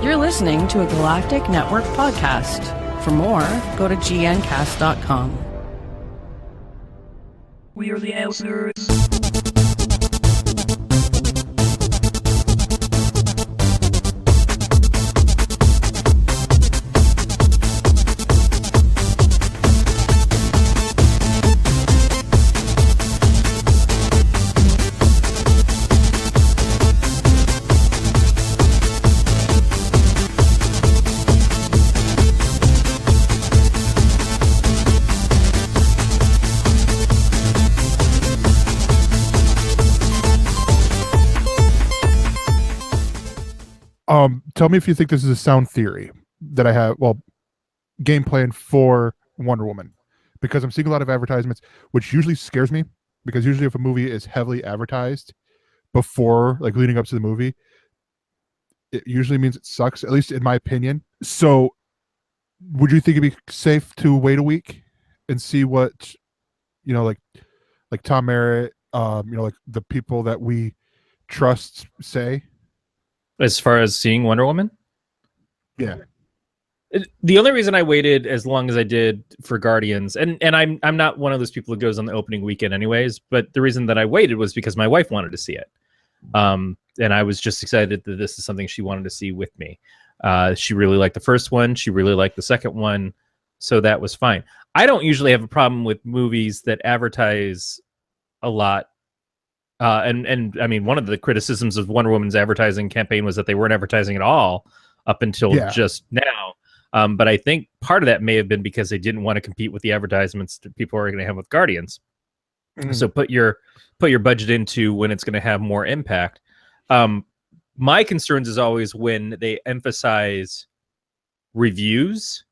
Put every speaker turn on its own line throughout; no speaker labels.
You're listening to a Galactic Network podcast. For more, go to gncast.com.
We're the ElseNerds.
Tell me if you think this is a sound theory that I have, game plan for Wonder Woman, because I'm seeing a lot of advertisements, which usually scares me, because usually if a movie is heavily advertised before, like leading up to the movie, it usually means it sucks, at least in my opinion. So would you think it'd be safe to wait a week and see what, like Tom Merritt, like the people that we trust say?
As far as seeing Wonder Woman?
Yeah.
The only reason I waited as long as I did for Guardians, and I'm not one of those people who goes on the opening weekend anyways, but the reason that I waited was because my wife wanted to see it. And I was just excited that this is something she wanted to see with me. She really liked the first one. She really liked the second one. So that was fine. I don't usually have a problem with movies that advertise a lot. And I mean, one of the criticisms of Wonder Woman's advertising campaign was that they weren't advertising at all up until just now. But I think part of that may have been because they didn't want to compete with the advertisements that people are going to have with Guardians. Mm-hmm. So put your budget into when it's going to have more impact. My concerns is always when they emphasize reviews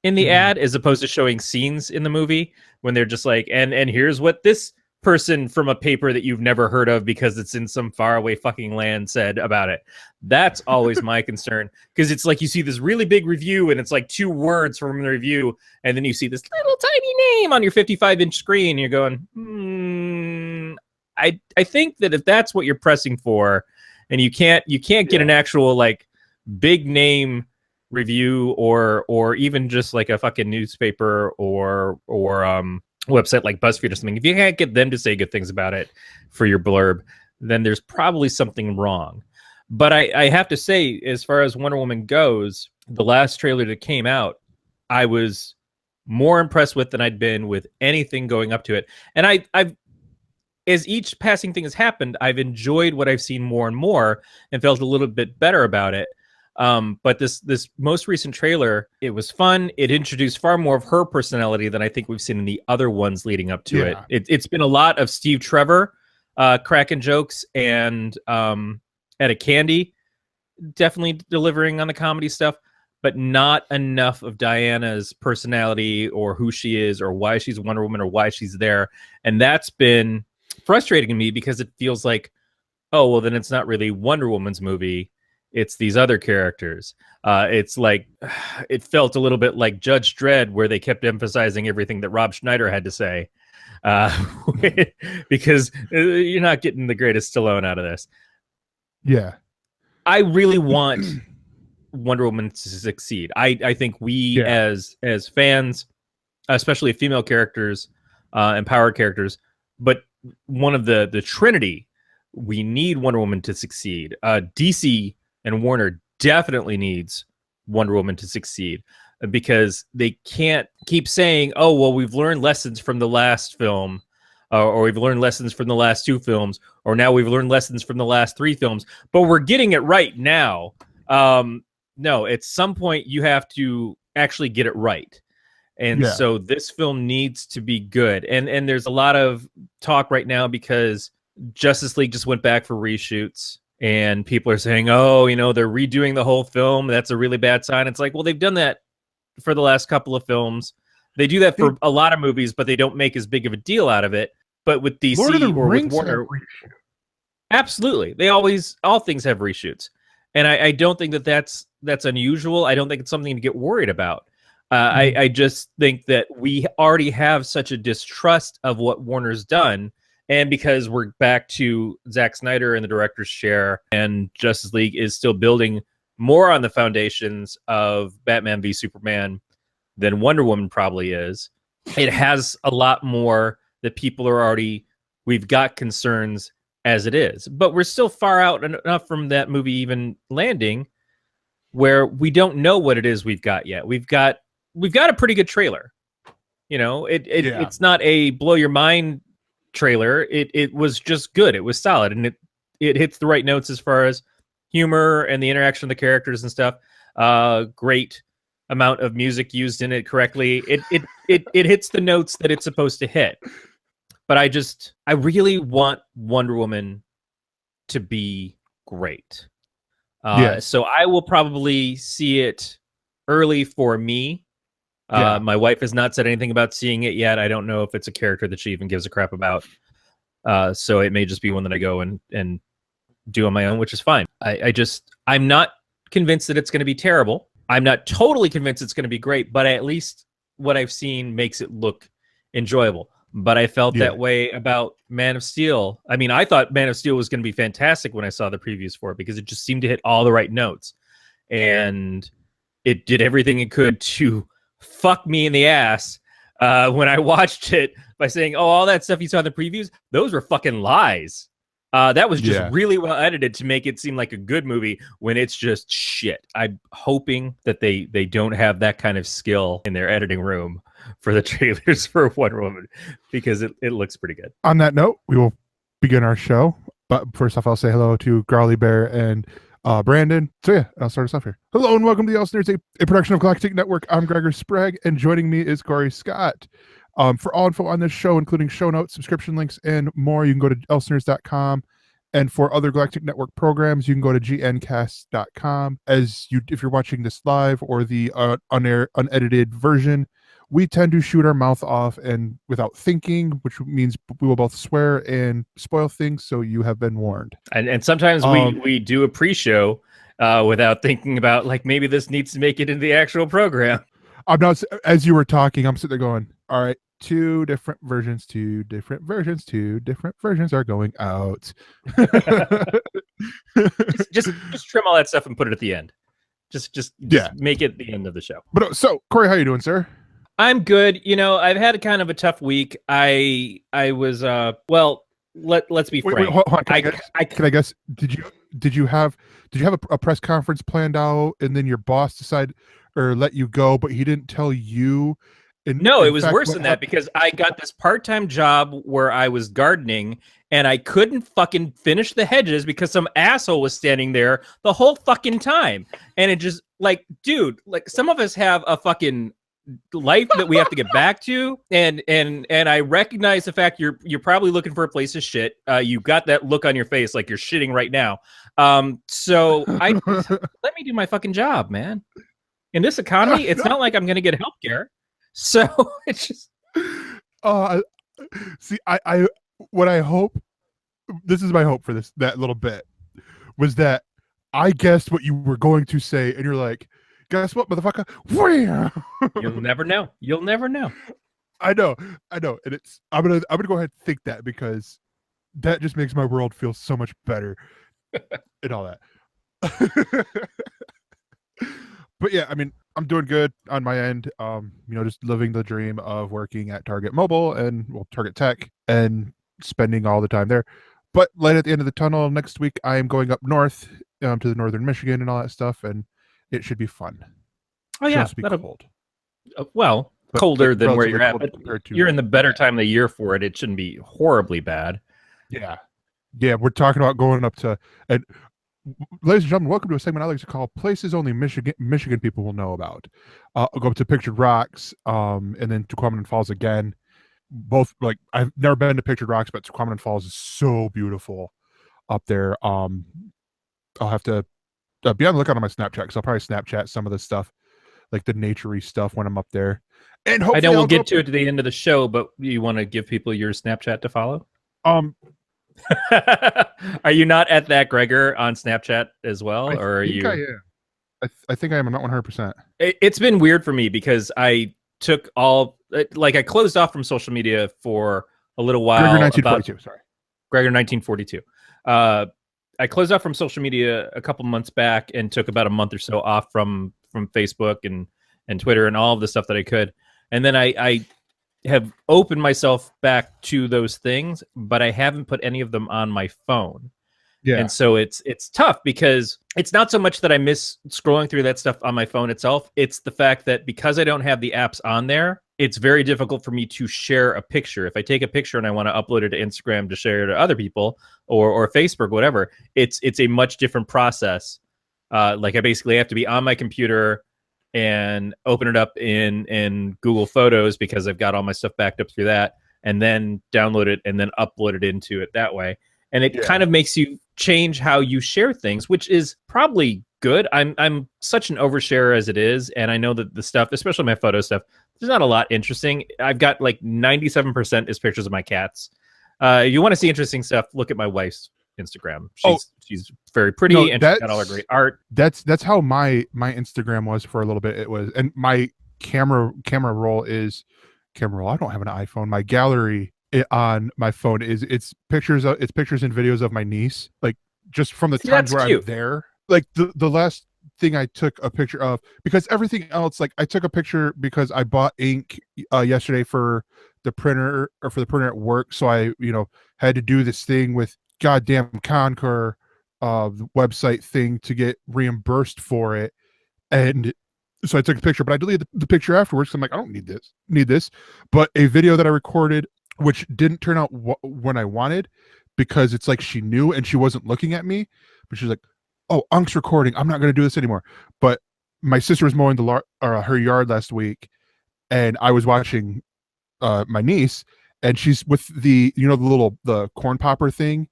in the ad as opposed to showing scenes in the movie, when they're just like, and here's what this person from a paper that you've never heard of because it's in some faraway fucking land said about it. That's always my concern, because it's like you see this really big review and it's like 2 words from the review, and then you see this little tiny name on your 55-inch screen and you're going, I think that if that's what you're pressing for, and you can't get an actual like big name review or even just like a fucking newspaper or website like BuzzFeed or something, if you can't get them to say good things about it for your blurb, then there's probably something wrong. But I have to say, as far as Wonder Woman goes, the last trailer that came out, I was more impressed with than I'd been with anything going up to it. And I've as each passing thing has happened, I've enjoyed what I've seen more and more and felt a little bit better about it. But this most recent trailer, it was fun. It introduced far more of her personality than I think we've seen in the other ones leading up to it. It's been a lot of Steve Trevor cracking jokes and Etta Candy definitely delivering on the comedy stuff, but not enough of Diana's personality or who she is or why she's Wonder Woman or why she's there. And that's been frustrating to me, because it feels like, oh, well, then it's not really Wonder Woman's movie. It's these other characters. It's like, it felt a little bit like Judge Dredd, where they kept emphasizing everything that Rob Schneider had to say, because you're not getting the greatest Stallone out of this.
Yeah.
I really want Wonder Woman to succeed. I think we as fans, especially female characters, empowered characters, but one of the Trinity, we need Wonder Woman to succeed. DC and Warner definitely needs Wonder Woman to succeed, because they can't keep saying, oh, well, we've learned lessons from the last film, or we've learned lessons from the last 2 films, or now we've learned lessons from the last 3 films, but we're getting it right now. No, at some point you have to actually get it right. And so this film needs to be good. And there's a lot of talk right now because Justice League just went back for reshoots. And people are saying, oh, they're redoing the whole film. That's a really bad sign. It's like, well, they've done that for the last couple of films. They do that for a lot of movies, but they don't make as big of a deal out of it. But with DC
Lord of the
or
Rings
with Warner, absolutely, all things have reshoots, and I don't think that's unusual. I don't think it's something to get worried about. I just think that we already have such a distrust of what Warner's done. And because we're back to Zack Snyder in the director's chair and Justice League is still building more on the foundations of Batman v Superman than Wonder Woman probably is. It has a lot more that people are already, we've got concerns as it is, but we're still far out enough from that movie even landing where we don't know what it is we've got yet. We've got a pretty good trailer. You know, it's not a blow your mind trailer. It was just good. It was solid, and it hits the right notes as far as humor and the interaction of the characters and stuff. Great amount of music used in it correctly. It hits the notes that it's supposed to hit. But I really want Wonder Woman to be great. So I will probably see it early for me. My wife has not said anything about seeing it yet. I don't know if it's a character that she even gives a crap about. So it may just be one that I go and do on my own, which is fine. I'm not convinced that it's going to be terrible. I'm not totally convinced it's going to be great, but at least what I've seen makes it look enjoyable. But I felt that way about Man of Steel. I mean, I thought Man of Steel was going to be fantastic when I saw the previews for it because it just seemed to hit all the right notes. And it did everything it could to fuck me in the ass when I watched it by saying, oh, all that stuff you saw in the previews, those were fucking lies. That was just really well edited to make it seem like a good movie when it's just shit. I'm hoping that they don't have that kind of skill in their editing room for the trailers for Wonder Woman because it looks pretty good.
On that note, we will begin our show. But first off, I'll say hello to Garly Bear and Brandon. So yeah, I'll start us off here. Hello and welcome to the ElseNerds, a production of Galactic Network. I'm Gregor Sprague, and joining me is Corey Scott. For all info on this show, including show notes, subscription links, and more, you can go to ElseNerds.com. And for other Galactic Network programs, you can go to gncast.com. If you're watching this live or the unedited version, we tend to shoot our mouth off and without thinking, which means we will both swear and spoil things. So you have been warned.
And sometimes we do a pre-show without thinking about, like, maybe this needs to make it into the actual program.
I'm not, as you were talking, I'm sitting there going, all right, two different versions are going out.
just trim all that stuff and put it at the end. Just make it the end of the show.
But so, Corey, how you doing, sir?
I'm good. You know, I've had kind of a tough week. I was well, let's be frank.
Wait, hold on. Can I guess? Did you have a press conference planned out and then your boss decided or let you go, but he didn't tell you?
No, it was worse than that because I got this part-time job where I was gardening and I couldn't fucking finish the hedges because some asshole was standing there the whole fucking time. And it just, like, dude, like, some of us have a fucking life that we have to get back to, and I recognize the fact you're probably looking for a place to shit. You got that look on your face like you're shitting right now. So let me do my fucking job, man. In this economy, it's not like I'm gonna get healthcare. So it's just
see, I what I hope, this is my hope for that little bit, was that I guessed what you were going to say and you're like, guess what, motherfucker?
You'll never know. You'll never know.
I know. And I'm gonna go ahead and think that because that just makes my world feel so much better and all that. But yeah, I mean, I'm doing good on my end. Just living the dream of working at Target Mobile and Target Tech and spending all the time there. But light at the end of the tunnel, next week I am going up north to the northern Michigan and all that stuff, and it should be fun.
Oh yeah,
be cold.
But colder than where you're at. But you're in the better time of the year for it. It shouldn't be horribly bad.
Yeah. We're talking about going up to, and ladies and gentlemen, welcome to a segment I like to call Places Only Michigan People Will Know About. I'll go up to Pictured Rocks, and then Tuquamanon Falls again. Both, like, I've never been to Pictured Rocks, but Tuquamanon Falls is so beautiful up there. I'll have to be on the lookout on my Snapchat because I'll probably Snapchat some of the stuff, like the nature-y stuff, when I'm up there. And hopefully
I know we'll get to it at the end of the show, but you want to give people your Snapchat to follow? Are you not at that Gregor on Snapchat as well, or are you?
I think I am. I'm not 100%.
It's been weird for me because I took I closed off from social media for a little while.
Gregor 1942. Sorry,
Gregor 1942. I closed off from social media a couple months back and took about a month or so off from Facebook and Twitter and all of the stuff that I could. And then I have opened myself back to those things, but I haven't put any of them on my phone.
Yeah.
And so it's tough because it's not so much that I miss scrolling through that stuff on my phone itself. It's the fact that because I don't have the apps on there, it's very difficult for me to share a picture. If I take a picture and I want to upload it to Instagram to share it to other people or Facebook, whatever, it's a much different process. Like I basically have to be on my computer and open it up in Google Photos because I've got all my stuff backed up through that, and then download it and then upload it into it that way. And it kind of makes you change how you share things, which is probably good. I'm such an oversharer as it is, and I know that the stuff, especially my photo stuff, there's not a lot interesting. I've got like 97% is pictures of my cats. You want to see interesting stuff, look at my wife's Instagram. She's very pretty, and she's got all her great art.
That's how my Instagram was for a little bit. It was, and my camera roll. I don't have an iPhone. My gallery on my phone it's pictures and videos of my niece, like just from the times where I'm there. Like the last thing I took a picture of, because everything else, like I took a picture because I bought ink yesterday for the printer at work, so I had to do this thing with goddamn Concur website thing to get reimbursed for it, and so I took a picture, but I deleted the picture afterwards. So I'm like, I don't need this. But a video that I recorded, which didn't turn out when I wanted, because it's like she knew and she wasn't looking at me, but she's like, "Oh, Unk's recording. I'm not going to do this anymore." But my sister was mowing her yard last week, and I was watching my niece, and she's with the the corn popper thing.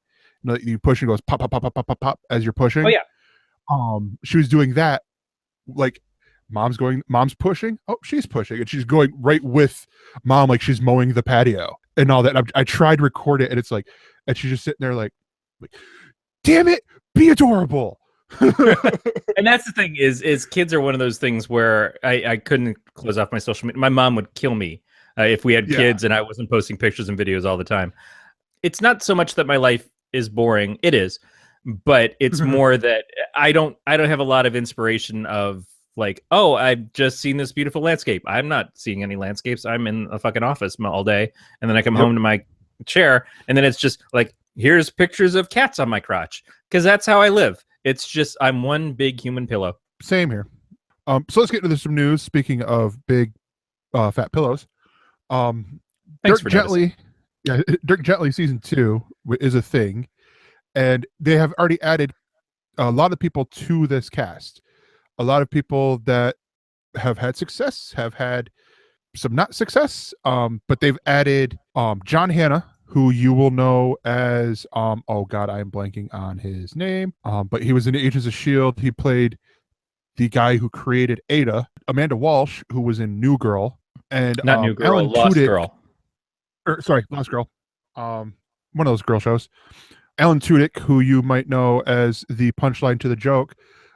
You push and it goes pop pop pop pop pop pop pop as you're pushing.
Oh yeah.
She was doing that, like mom's pushing. Oh, she's pushing, and she's going right with mom, like she's mowing the patio and all that. I tried to record it, and it's like, and she's just sitting there like, damn it, be adorable.
And that's the thing is kids are one of those things where I couldn't close off my social media. My mom would kill me if we had kids and I wasn't posting pictures and videos all the time. It's not so much that my life is boring. It is, but it's more that I don't have a lot of inspiration of like, oh, I've just seen this beautiful landscape. I'm not seeing any landscapes. I'm in a fucking office all day, and then I come home to my chair, and then it's just like, here's pictures of cats on my crotch, because that's how I live. It's just I'm one big human pillow.
Same here. So let's get into some news. Speaking of big fat pillows,
Thanks for
Gently, Dirk Gently season 2 is a thing, and they have already added a lot of people to this cast. A lot of people that have had success, have had some not success, but they've added John Hannah, who you will know as oh god, I am blanking on his name, but he was in Agents of S.H.I.E.L.D. He played the guy who created Ada. Amanda Walsh, who was in New Girl, and
not New Girl,
Alan
Lost
Tudyk,
Girl.
Lost Girl, one of those girl shows. Alan Tudyk, who you might know as the punchline to the joke,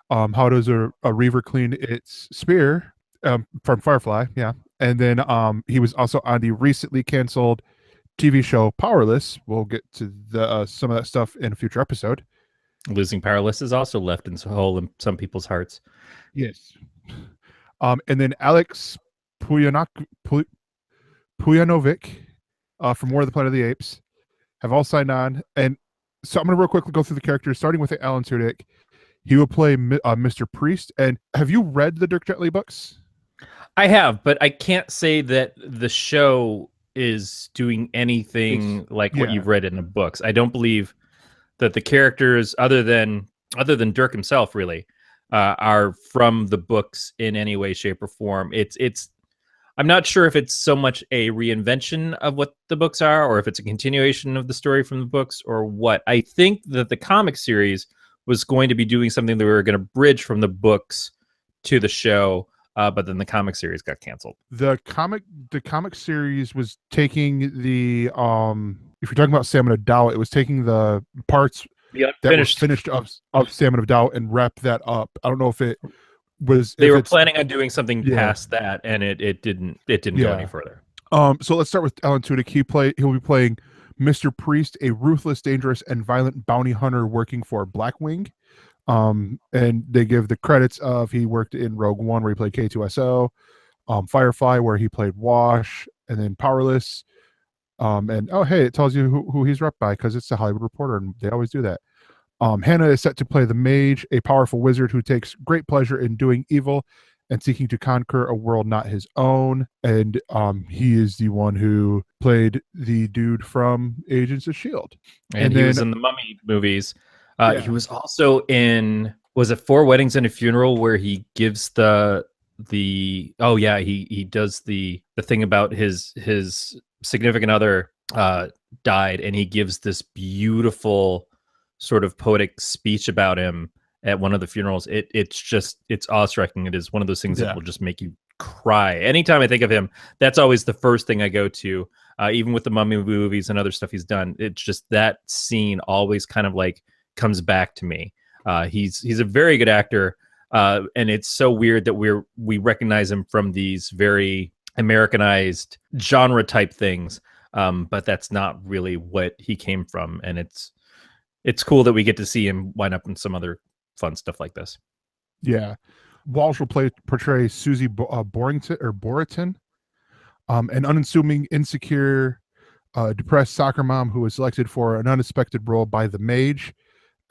how does a reaver clean its spear, from Firefly, yeah. And then he was also on the recently canceled TV show Powerless. We'll get to the some of that stuff in a future episode.
Losing Powerless is also left in a hole in some people's hearts.
Yes. And then Alex Pujanovic from War of the Planet of the Apes have all signed on. And so I'm going to real quickly go through the characters, starting with Alan Tudyk. He will play Mr. Priest. And have you read the Dirk Gently books?
I have, but I can't say that the show is doing anything like what you've read in the books. I don't believe that the characters, other than Dirk himself, really, are from the books in any way, shape, or form. It's. I'm not sure if it's so much a reinvention of what the books are, or if it's a continuation of the story from the books, or what. I think that the comic series was going to be doing something that we were going to bridge from the books to the show. But then the comic series got canceled. The comic series was taking the if you're talking about Salmon of Doubt, it was taking the parts that were finished of Salmon of Doubt and wrap that up. I don't know if it was. They were planning on doing something past that, and it didn't go any further.
So let's start with Alan Tudyk. He'll be playing Mr. Priest, a ruthless, dangerous, and violent bounty hunter working for Blackwing. And they give the credits of he worked in Rogue One where he played K2SO, Firefly where he played Wash, and then Powerless. And oh hey, it tells you who he's rep by because it's the Hollywood Reporter, and they always do that. Hannah is set to play the Mage, a powerful wizard who takes great pleasure in doing evil and seeking to conquer a world not his own. And he is the one who played the dude from Agents of S.H.I.E.L.D.
And he was in the Mummy movies. He was also in, was it 4 Weddings and a Funeral, where he gives he does the thing about his significant other died, and he gives this beautiful sort of poetic speech about him at one of the funerals. It's awe-striking. It is one of those things that will just make you cry. Anytime I think of him, that's always the first thing I go to. Even with the Mummy movies and other stuff he's done, it's just that scene always kind of like comes back to me. He's a very good actor, and it's so weird that we recognize him from these very Americanized genre type things, but that's not really what he came from, and it's cool that we get to see him wind up in some other fun stuff like this.
Yeah. Walsh will portray Susie Boriton, an unassuming, insecure, depressed soccer mom who is selected for an unexpected role by the Mage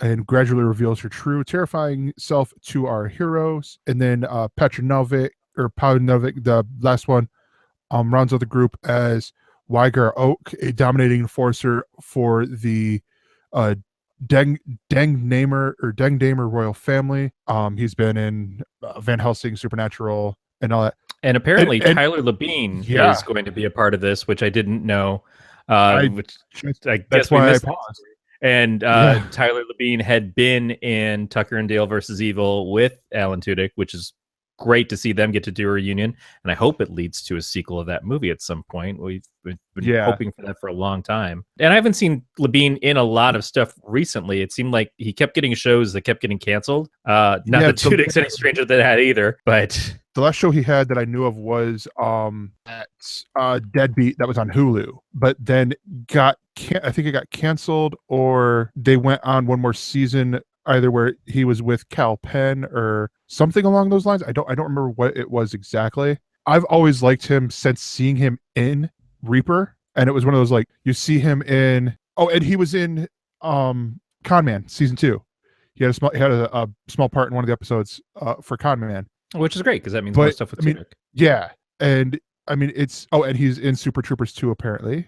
and gradually reveals her true, terrifying self to our heroes. And then Patrinovic, the last one, rounds out the group as Weiger Oak, a dominating enforcer for the Deng Damer royal family. He's been in Van Helsing, Supernatural, and all that. And apparently
Tyler Labine is going to be a part of this, which I didn't know. Which I guess we missed. And Tyler Labine had been in Tucker and Dale versus Evil with Alan Tudyk, which is great to see them get to do a reunion, and I hope it leads to a sequel of that movie at some point. We've been hoping for that for a long time, and I haven't seen Labine in a lot of stuff recently. It seemed like he kept getting shows that kept getting canceled. Not that Tudyk's any stranger to that either, but
the last show he had that I knew of was Deadbeat, that was on Hulu, but then I think it got canceled, or they went on one more season, either where he was with Cal Penn or something along those lines. I don't remember what it was exactly. I've always liked him since seeing him in Reaper, and it was one of those, like, you see him in, and he was in Con Man season 2. He had a small part in one of the episodes for Con Man,
which is great because that means more stuff with Tudyk.
Yeah, and I mean and he's in Super Troopers 2 apparently.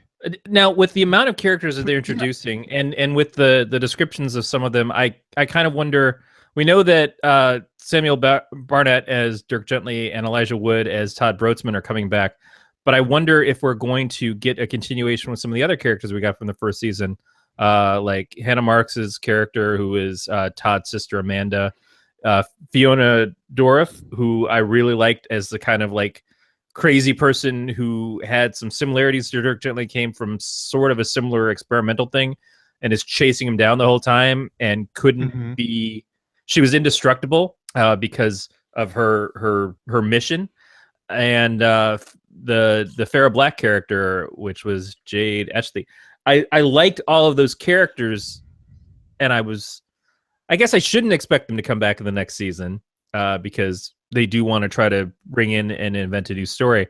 Now, with the amount of characters that they're introducing, and with the descriptions of some of them, I kind of wonder. We know that Samuel Barnett as Dirk Gently and Elijah Wood as Todd Brotzman are coming back, but I wonder if we're going to get a continuation with some of the other characters we got from the first season, like Hannah Marks's character, who is Todd's sister Amanda, Fiona Dourif, who I really liked as the kind of like crazy person who had some similarities to Dirk Gently, came from sort of a similar experimental thing and is chasing him down the whole time and couldn't be. She was indestructible because of her mission. And the Farrah Black character, which was Jade Etchley, I liked all of those characters, and I guess I shouldn't expect them to come back in the next season because they do want to try to bring in and invent a new story.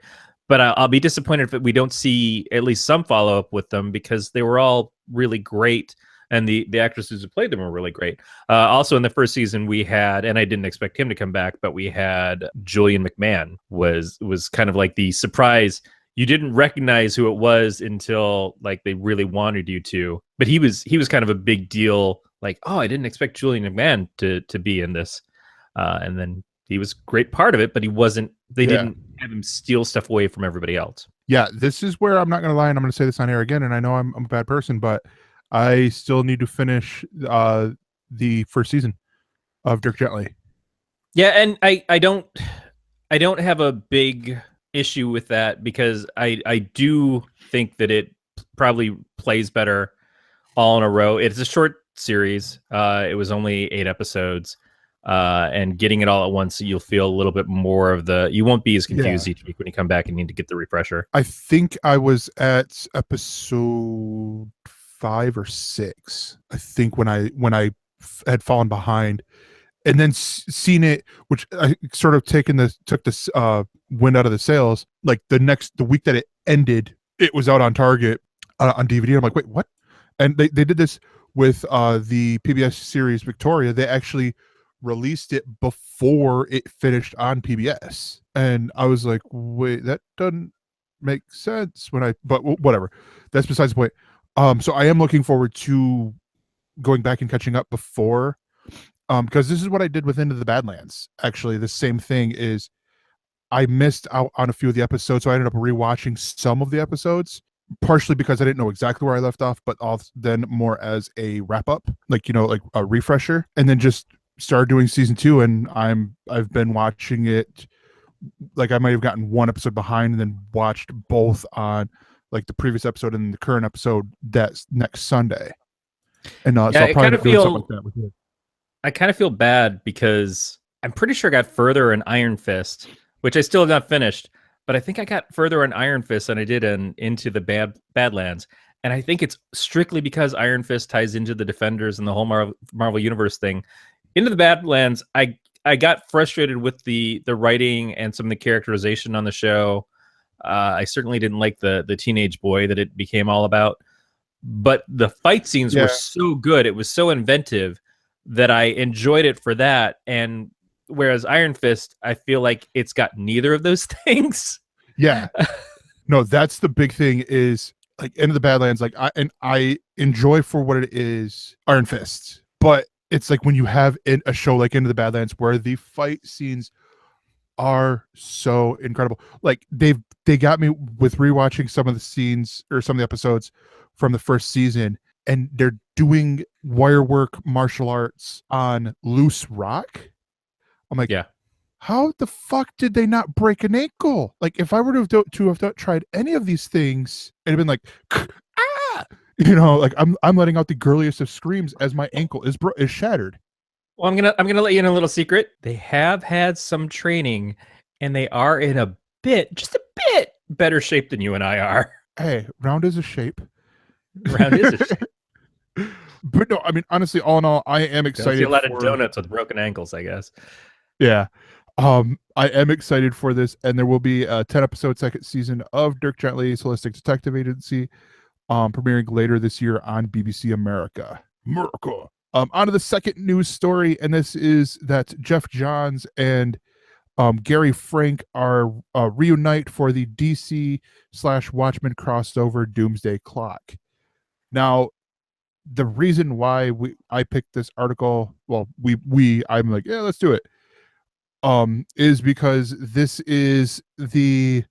But I'll be disappointed if we don't see at least some follow-up with them, because they were all really great, and the actresses who played them were really great. Also in the first season we had, and I didn't expect him to come back, but we had Julian McMahon was kind of like the surprise. You didn't recognize who it was until like they really wanted you to, but he was kind of a big deal. Like, oh, I didn't expect Julian McMahon to be in this. And then he was a great part of it, but he wasn't, they didn't have him steal stuff away from everybody else.
Yeah, this is where I'm not going to lie, and I'm going to say this on air again, and I know I'm a bad person, but I still need to finish the first season of Dirk Gently.
Yeah, and I don't have a big issue with that, because I do think that it probably plays better all in a row. It's a short series. It was only 8 episodes. And getting it all at once, you'll feel a little bit more of you won't be as confused each week when you come back and need to get the refresher.
I think I was at episode 5 or 6, I think, when I had fallen behind, and then seen it, which I sort of took this wind out of the sails. Like the week that it ended, it was out on Target on DVD. I'm like, wait, what? And they did this with the PBS series Victoria. They actually released it before it finished on PBS, and I was like, wait, that doesn't make sense. But whatever, that's besides the point. So I am looking forward to going back and catching up before, because this is what I did with Into the Badlands. Actually, the same thing is I missed out on a few of the episodes, so I ended up rewatching some of the episodes, partially because I didn't know exactly where I left off, but then more as a wrap up, like a refresher, and then just started doing season 2, and I've been watching it. Like, I might have gotten one episode behind and then watched both on like the previous episode and the current episode that's next Sunday. And so I'll probably end up doing something like that with it.
I kind of feel bad because I'm pretty sure I got further in Iron Fist, which I still have not finished, but I think I got further in Iron Fist than I did into the Badlands. And I think it's strictly because Iron Fist ties into the Defenders and the whole Marvel Universe thing. Into the Badlands, I got frustrated with the writing and some of the characterization on the show. I certainly didn't like the teenage boy that it became all about. But the fight scenes were so good. It was so inventive that I enjoyed it for that. And whereas Iron Fist, I feel like it's got neither of those things.
Yeah. No, that's the big thing is like Into the Badlands. Like I enjoy for what it is Iron Fist, but it's like when you have a show like Into the Badlands where the fight scenes are so incredible. Like they got me with rewatching some of the scenes or some of the episodes from the first season, and they're doing wire work martial arts on loose rock. I'm like,
yeah,
how the fuck did they not break an ankle? Like, if I were to have tried any of these things, it'd have been like, ah, like I'm letting out the girliest of screams as my ankle is shattered.
Well, I'm gonna let you in a little secret. They have had some training, and they are in just a bit better shape than you and I are.
Hey, round is a shape.
Round is a shape.
But no, I mean, honestly, all in all, I am excited.
See a lot of donuts with broken ankles, I guess.
Yeah. I am excited for this, and there will be a 10-episode second season of Dirk Gently's Holistic Detective Agency, premiering later this year on BBC America. On to the second news story, and this is that Jeff Johns and Gary Frank are reunite for the DC/Watchmen crossover Doomsday Clock. Now, the reason why I picked this article, I'm like, yeah, let's do it, is because this is the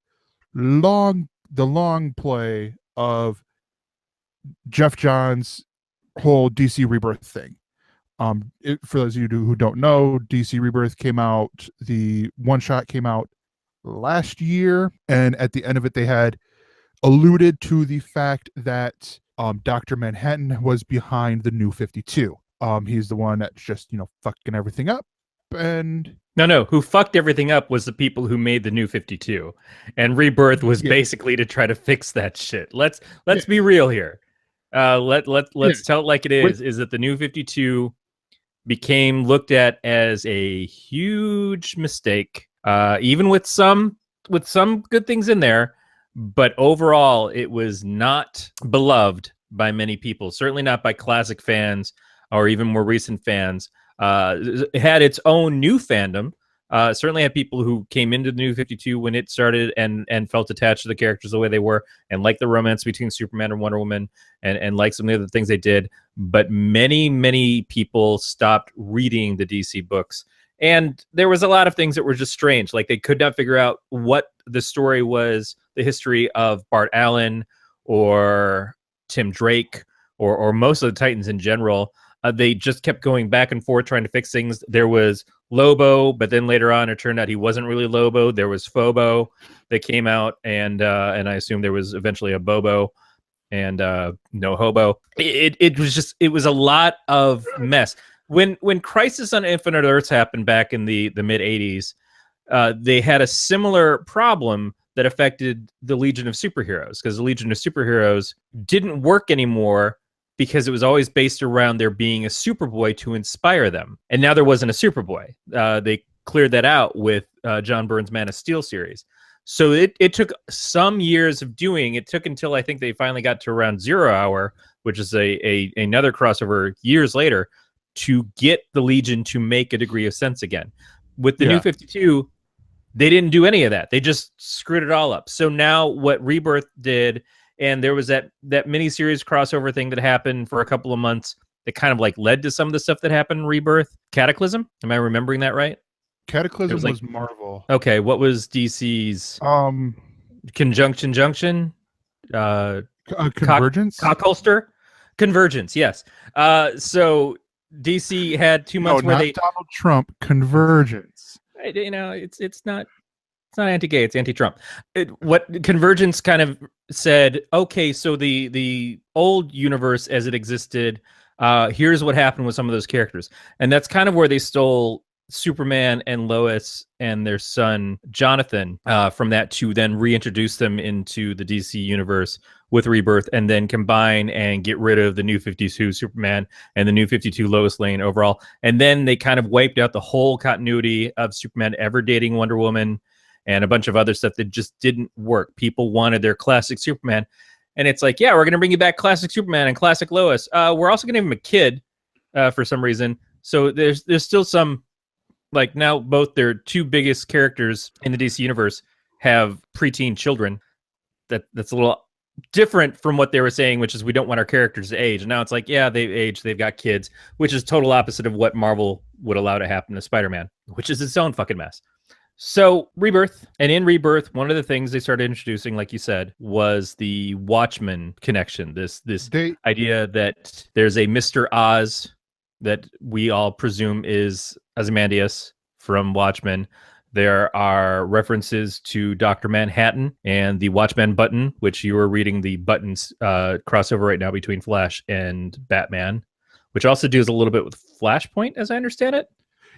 long play of Jeff Johns' whole DC Rebirth thing. For those of you who don't know, DC Rebirth came out, the one shot came out last year, and at the end of it, they had alluded to the fact that Dr. Manhattan was behind the New 52. He's the one that's just, fucking everything up. And
no, who fucked everything up was the people who made the New 52, and Rebirth was basically to try to fix that shit. Let's be real here. Let's tell it like it is. Is that the New 52 became looked at as a huge mistake, even with some good things in there, but overall it was not beloved by many people. Certainly not by classic fans or even more recent fans. It had its own new fandom. Certainly had people who came into the New 52 when it started and felt attached to the characters the way they were and liked the romance between Superman and Wonder Woman and liked some of the things they did. But many people stopped reading the DC books. And there was a lot of things that were just strange. Like they could not figure out what the story was, the history of Bart Allen or Tim Drake or most of the Titans in general. They just kept going back and forth trying to fix things. There was Lobo, but then later on it turned out he wasn't really Lobo. There was Phobo that came out, and I assume there was eventually a Bobo and no Hobo. It was a lot of mess. When Crisis on Infinite Earths happened back in the mid 80s, they had a similar problem that affected the Legion of Superheroes, because the Legion of Superheroes didn't work anymore because it was always based around there being a Superboy to inspire them. And now there wasn't a Superboy. They cleared that out with John Byrne's Man of Steel series. So it took some years of doing. It took until I think they finally got to around Zero Hour, which is another crossover years later, to get the Legion to make a degree of sense again. With the New 52, they didn't do any of that. They just screwed it all up. So now what Rebirth did, and there was that miniseries crossover thing that happened for a couple of months that kind of like led to some of the stuff that happened in Rebirth. Cataclysm? Am I remembering that right?
Cataclysm was Marvel.
Okay, what was DC's Conjunction Junction?
Convergence?
Cockholster? Convergence, yes. So DC had 2 months where
not
they
Donald Trump. Convergence.
It's not anti-gay, it's anti-Trump. What Convergence kind of said, okay, so the old universe as it existed, here's what happened with some of those characters. And that's kind of where they stole Superman and Lois and their son Jonathan from that to then reintroduce them into the DC universe with Rebirth, and then combine and get rid of the New 52 Superman and the New 52 Lois Lane overall. And then they kind of wiped out the whole continuity of Superman ever dating Wonder Woman and a bunch of other stuff that just didn't work. People wanted their classic Superman. And it's like, yeah, we're going to bring you back classic Superman and classic Lois. We're also going to give him a kid for some reason. So there's still some, like, now both their two biggest characters in the DC universe have preteen children. That's a little different from what they were saying, which is we don't want our characters to age. And now it's like, yeah, they've aged, they've got kids, which is total opposite of what Marvel would allow to happen to Spider-Man, which is its own fucking mess. So Rebirth, and in Rebirth, one of the things they started introducing, like you said, was the Watchmen connection. This idea that there's a Mr. Oz that we all presume is Ozymandias from Watchmen. There are references to Dr. Manhattan and the Watchmen button, which you are reading the buttons crossover right now between Flash and Batman, which also deals a little bit with Flashpoint, as I understand it.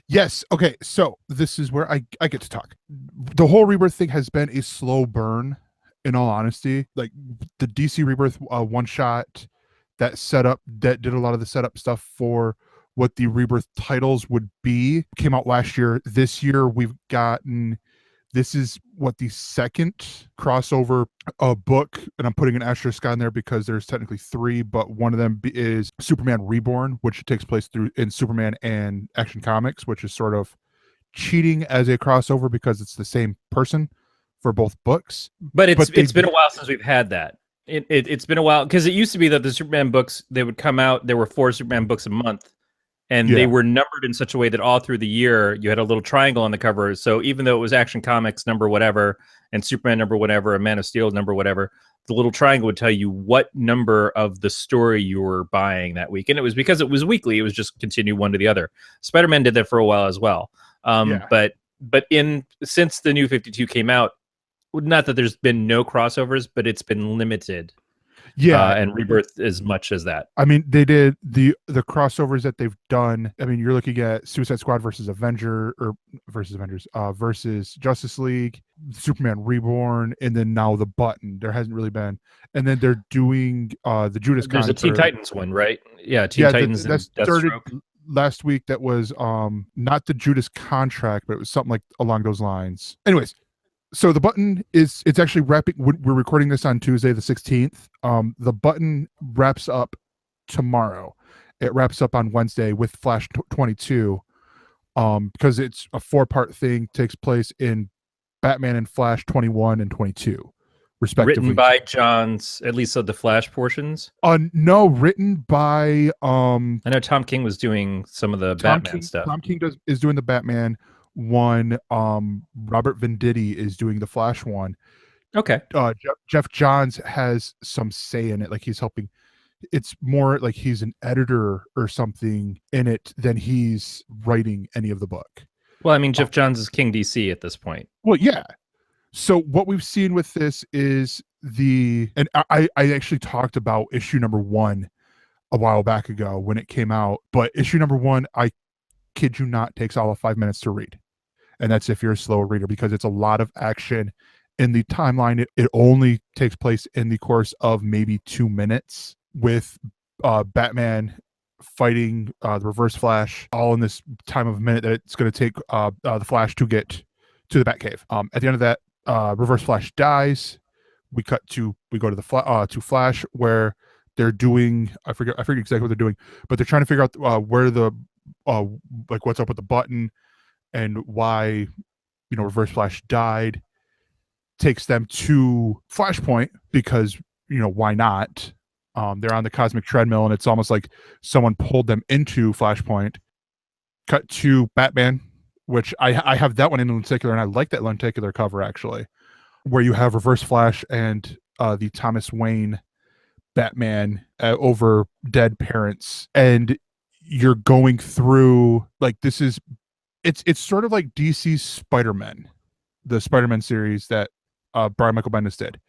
Yes. Okay. So this is where I get to talk. The whole Rebirth thing has been a slow burn, in all honesty. Like the DC Rebirth one shot that did a lot of the setup stuff for what the Rebirth titles would be came out last year. This year we've gotten, this is what the second crossover book, and I'm putting an asterisk on there because there's technically three, but one of them is Superman Reborn, which takes place in Superman and Action Comics, which is sort of cheating as a crossover because it's the same person for both books.
But it's been a while since we've had that. It's been a while, because it used to be that the Superman books, they would come out, there were 4 Superman books a month. And they were numbered in such a way that all through the year, you had a little triangle on the cover. So even though it was Action Comics number whatever, and Superman number whatever, and Man of Steel number whatever, the little triangle would tell you what number of the story you were buying that week. And it was because it was weekly. It was just continue one to the other. Spider-Man did that for a while as well. But since the New 52 came out, not that there's been no crossovers, but it's been limited.
Yeah,
and Rebirth as much as that.
I mean, they did the crossovers that they've done. I mean, you're looking at Suicide Squad versus versus Justice League, Superman Reborn, and then now the Button. There hasn't really been, and then they're doing the Judas.
There's a Teen Titans one, right? Yeah, Titans.
That started last week. That was not the Judas contract, but it was something like along those lines. Anyways. So the Button it's actually wrapping. We're recording this on Tuesday, the 16th. The Button wraps up tomorrow. It wraps up on Wednesday with Flash 22, because it's a 4-part thing. Takes place in Batman and Flash 21 and 22, respectively.
Written by Johns, at least of the Flash portions.
No, written by.
I know Tom King was doing some of the Batman stuff.
Tom King is doing the Batman one. Robert Venditti is doing the Flash one.
Okay.
Jeff Johns has some say in it, like he's helping. It's more like he's an editor or something in it than he's writing any of the book.
Well, I mean, Jeff Johns is King DC at this point.
Well, yeah. So what we've seen with this is and I actually talked about issue number 1 a while back ago when it came out, but issue number 1, I kid you not, takes all of 5 minutes to read. And that's if you're a slow reader, because it's a lot of action in the timeline. It only takes place in the course of maybe 2 minutes with Batman fighting the Reverse Flash, all in this time of a minute that it's going to take the Flash to get to the Batcave. At the end of that, Reverse Flash dies. We go to to Flash, where they're doing I forget exactly what they're doing, but they're trying to figure out where the like what's up with the button and why Reverse Flash died. Takes them to Flashpoint because why not? They're on the cosmic treadmill, and it's almost like someone pulled them into Flashpoint. Cut to Batman, which I have that one in lenticular, and I like that lenticular cover actually, where you have Reverse Flash and the Thomas Wayne Batman over dead parents, and you're going through like it's sort of like DC's Spider-Man, the Spider-Man series that Brian Michael Bendis did,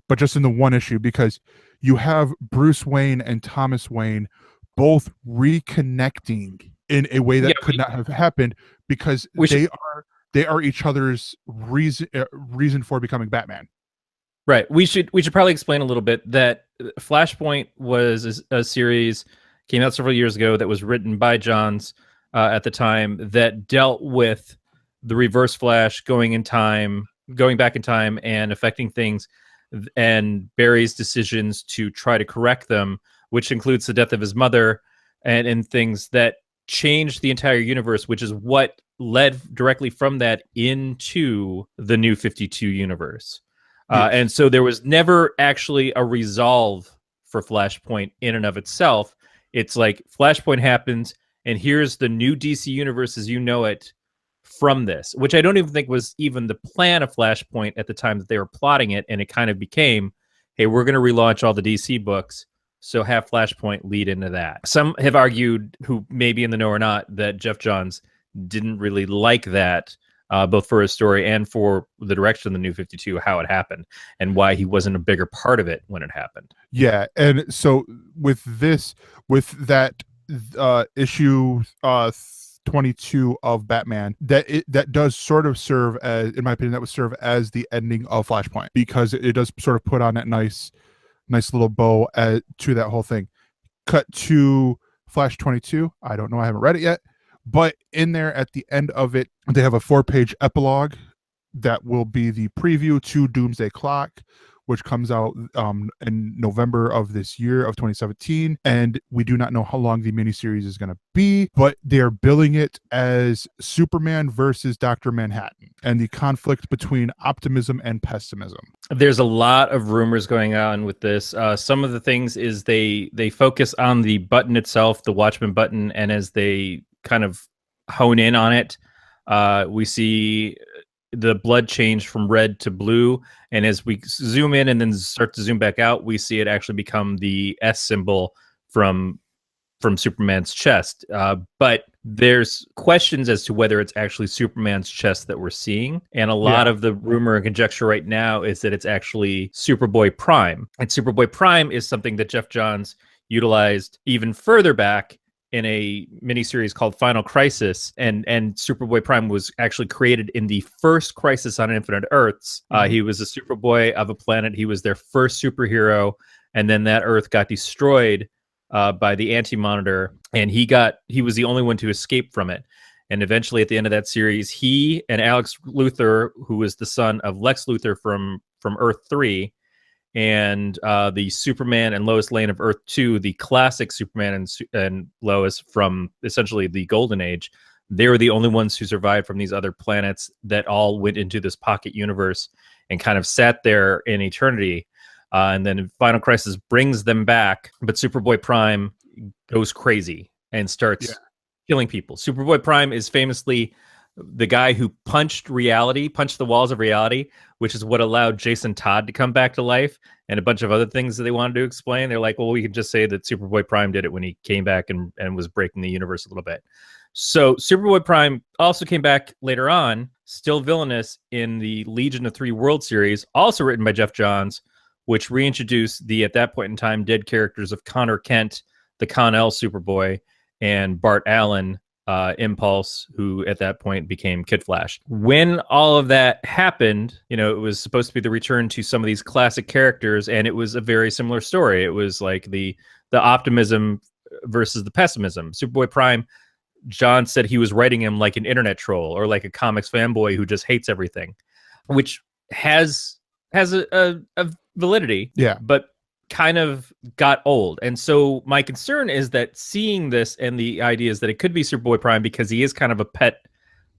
but just in the one issue, because you have Bruce Wayne and Thomas Wayne both reconnecting in a way that could not have happened because they are each other's reason for becoming Batman.
Right. We should probably explain a little bit that Flashpoint was a series, came out several years ago, that was written by Johns at the time, that dealt with the Reverse Flash going back in time and affecting things, and Barry's decisions to try to correct them, which includes the death of his mother and things that changed the entire universe, which is what led directly from that into the New 52 universe. And so there was never actually a resolve for Flashpoint in and of itself. It's like Flashpoint happens, and here's the new DC universe as you know it from this, which I don't even think was even the plan of Flashpoint at the time that they were plotting it. And it kind of became, hey, we're going to relaunch all the DC books, so have Flashpoint lead into that. Some have argued, who may be in the know or not, that Jeff Johns didn't really like that, both for his story and for the direction of the New 52, how it happened and why he wasn't a bigger part of it when it happened.
Yeah, and so with that issue 22 of Batman, that does sort of serve as, in my opinion, that would serve as the ending of Flashpoint, because it does sort of put on that nice little bow to that whole thing. Cut to Flash 22. I don't know, I haven't read it yet, but in there at the end of it, they have a 4-page epilogue that will be the preview to Doomsday Clock, which comes out in November of this year of 2017. And we do not know how long the miniseries is going to be, but they're billing it as Superman versus Dr. Manhattan and the conflict between optimism and pessimism.
There's a lot of rumors going on with this. Some of the things is they focus on the button itself, the Watchmen button, and as they kind of hone in on it, we see the blood change from red to blue, and as we zoom in and then start to zoom back out, we see it actually become the S symbol from Superman's chest. But there's questions as to whether it's actually Superman's chest that we're seeing, and a lot of the rumor and conjecture right now is that it's actually Superboy Prime. And Superboy Prime is something that Jeff Johns utilized even further back in a miniseries called Final Crisis, and Superboy Prime was actually created in the first Crisis on Infinite Earths. He was a Superboy of a planet. He was their first superhero, and then that Earth got destroyed by the Anti-Monitor, and he was the only one to escape from it. And eventually, at the end of that series, he and Alex Luthor, who was the son of Lex Luthor from Earth 3, and the Superman and Lois Lane of Earth 2, the classic Superman and Lois from essentially the Golden Age, they were the only ones who survived from these other planets that all went into this pocket universe and kind of sat there in eternity. And then Final Crisis brings them back, but Superboy Prime goes crazy and starts killing people. Superboy Prime is famously the guy who punched the walls of reality, which is what allowed Jason Todd to come back to life, and a bunch of other things that they wanted to explain. They're like, well, we could just say that Superboy Prime did it when he came back and was breaking the universe a little bit. So Superboy Prime also came back later on, still villainous, in the Legion of Three World series, also written by Jeff Johns, which reintroduced the, at that point in time, dead characters of Connor Kent, the Con-El Superboy, and Bart Allen, Impulse, who at that point became Kid Flash. When all of that happened, you know, it was supposed to be the return to some of these classic characters, and it was a very similar story. It was like the optimism versus the pessimism. Superboy Prime, John said he was writing him like an internet troll or like a comics fanboy who just hates everything, which has a validity.
Yeah.
But kind of got old. And so my concern is that seeing this and the idea is that it could be Superboy Prime because he is kind of a pet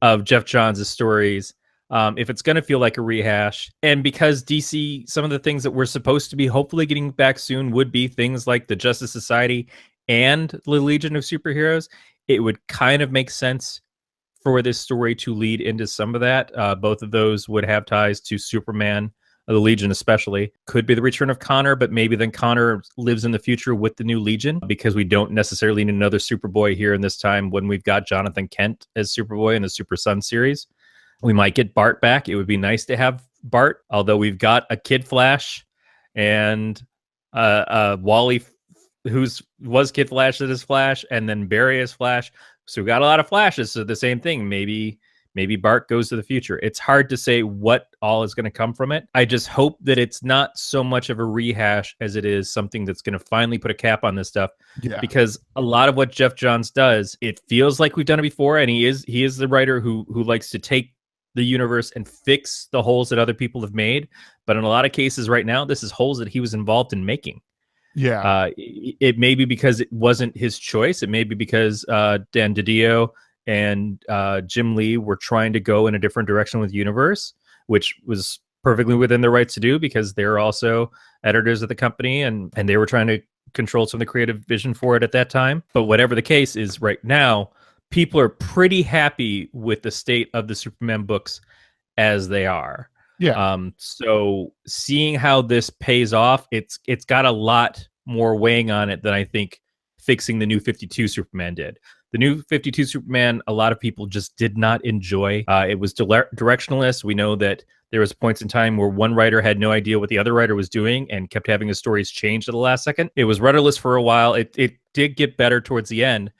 of Jeff Johns' stories. If it's going to feel like a rehash, and because DC, some of the things that we're supposed to be hopefully getting back soon would be things like the Justice Society and the Legion of Superheroes, it would kind of make sense for this story to lead into some of that. Both of those would have ties to Superman, the Legion especially. Could be the return of Connor, but maybe then Connor lives in the future with the new Legion, because we don't necessarily need another Superboy here in this time when we've got Jonathan Kent as Superboy in the Super Son series. We might get Bart back. It would be nice to have Bart, although we've got a Kid Flash and Wally, was Kid Flash that is Flash, and then Barry as Flash. So we've got a lot of Flashes. So the same thing. Maybe Bart goes to the future. It's hard to say what all is going to come from it. I just hope that it's not so much of a rehash as it is something that's going to finally put a cap on this stuff.
Yeah.
Because a lot of what Jeff Johns does, it feels like we've done it before, and he is the writer who likes to take the universe and fix the holes that other people have made. But in a lot of cases right now, this is holes that he was involved in making.
Yeah.
It may be because it wasn't his choice. It may be because Dan DiDio and Jim Lee were trying to go in a different direction with Universe, which was perfectly within their rights to do because they're also editors of the company, and they were trying to control some of the creative vision for it at that time. But whatever the case is, right now, people are pretty happy with the state of the Superman books as they are.
Yeah.
So seeing how this pays off, it's got a lot more weighing on it than I think fixing the New 52 Superman did. The New 52 Superman, a lot of people just did not enjoy. It was directionless. We know that there was points in time where one writer had no idea what the other writer was doing and kept having his stories changed at the last second. It was rudderless for a while. It did get better towards the end,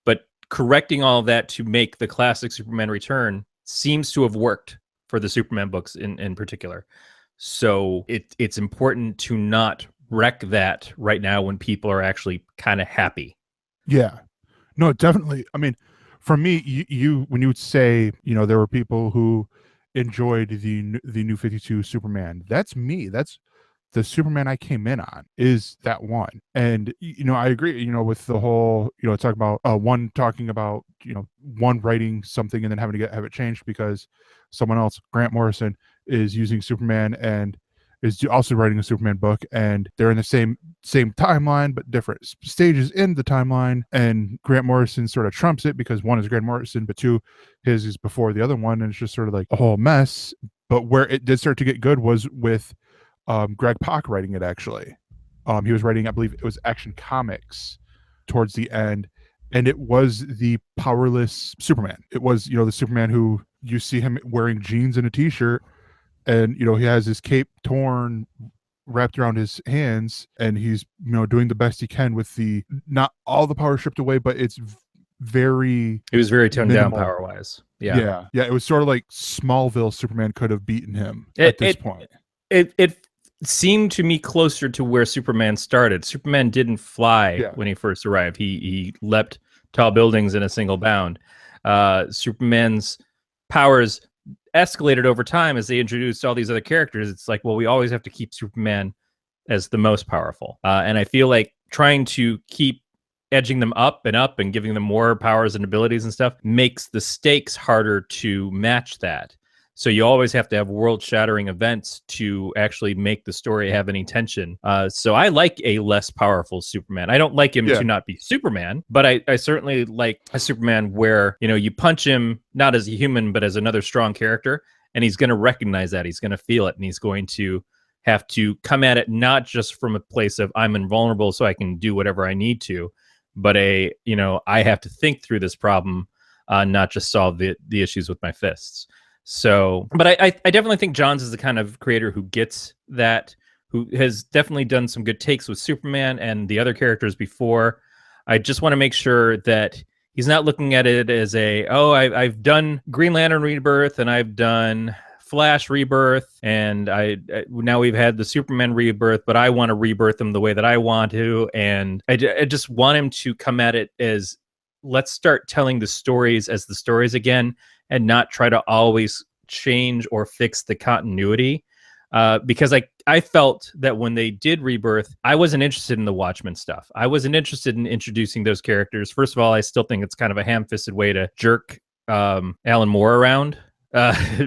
but correcting all of that to make the classic Superman return seems to have worked for the Superman books in particular. So it's important to not wreck that right now when people are actually kind of happy.
Yeah. No, definitely. I mean, for me, you when you would say, you know, there were people who enjoyed the New 52 Superman, that's me. That's the Superman I came in on, is that one. And, you know, I agree, you know, with the whole, you know, talking about one talking about, you know, one writing something and then having to have it changed because someone else, Grant Morrison, is using Superman and is also writing a Superman book, and they're in the same timeline but different stages in the timeline, and Grant Morrison sort of trumps it because one is Grant Morrison, but two, his is before the other one, and it's just sort of like a whole mess. But where it did start to get good was with Greg Pak writing it, actually. He was writing, I believe it was Action Comics towards the end, and it was the powerless Superman. It was, you know, the Superman who you see him wearing jeans and a t-shirt, and, you know, he has his cape torn, wrapped around his hands, and he's, you know, doing the best he can with the, not all the power stripped away, but it's very...
It was very toned
minimal.
down power-wise. Yeah.
Yeah. It was sort of like Smallville Superman could have beaten him at this point.
It seemed to me closer to where Superman started. Superman didn't fly when he first arrived. He leapt tall buildings in a single bound. Superman's powers escalated over time as they introduced all these other characters. It's like, well, we always have to keep Superman as the most powerful. And I feel like trying to keep edging them up and giving them more powers and abilities and stuff makes the stakes harder to match that. So you always have to have world-shattering events to actually make the story have any tension. So I like a less powerful Superman. I don't like him to not be Superman, but I certainly like a Superman where, you know, you punch him not as a human, but as another strong character, and he's going to recognize that. He's going to feel it, and he's going to have to come at it not just from a place of I'm invulnerable so I can do whatever I need to, but I have to think through this problem, not just solve the issues with my fists. So, but I definitely think Johns is the kind of creator who gets that, who has definitely done some good takes with Superman and the other characters before. I just want to make sure that He's not looking at it as I've done Green Lantern Rebirth and I've done Flash Rebirth, and now we've had the Superman Rebirth, but I want to rebirth them the way that I want to. And I just want him to come at it as, let's start telling the stories as the stories again, and not try to always change or fix the continuity. Because I felt that when they did Rebirth, I wasn't interested in the Watchmen stuff. I wasn't interested in introducing those characters. First of all, I still think it's kind of a ham-fisted way to jerk Alan Moore around,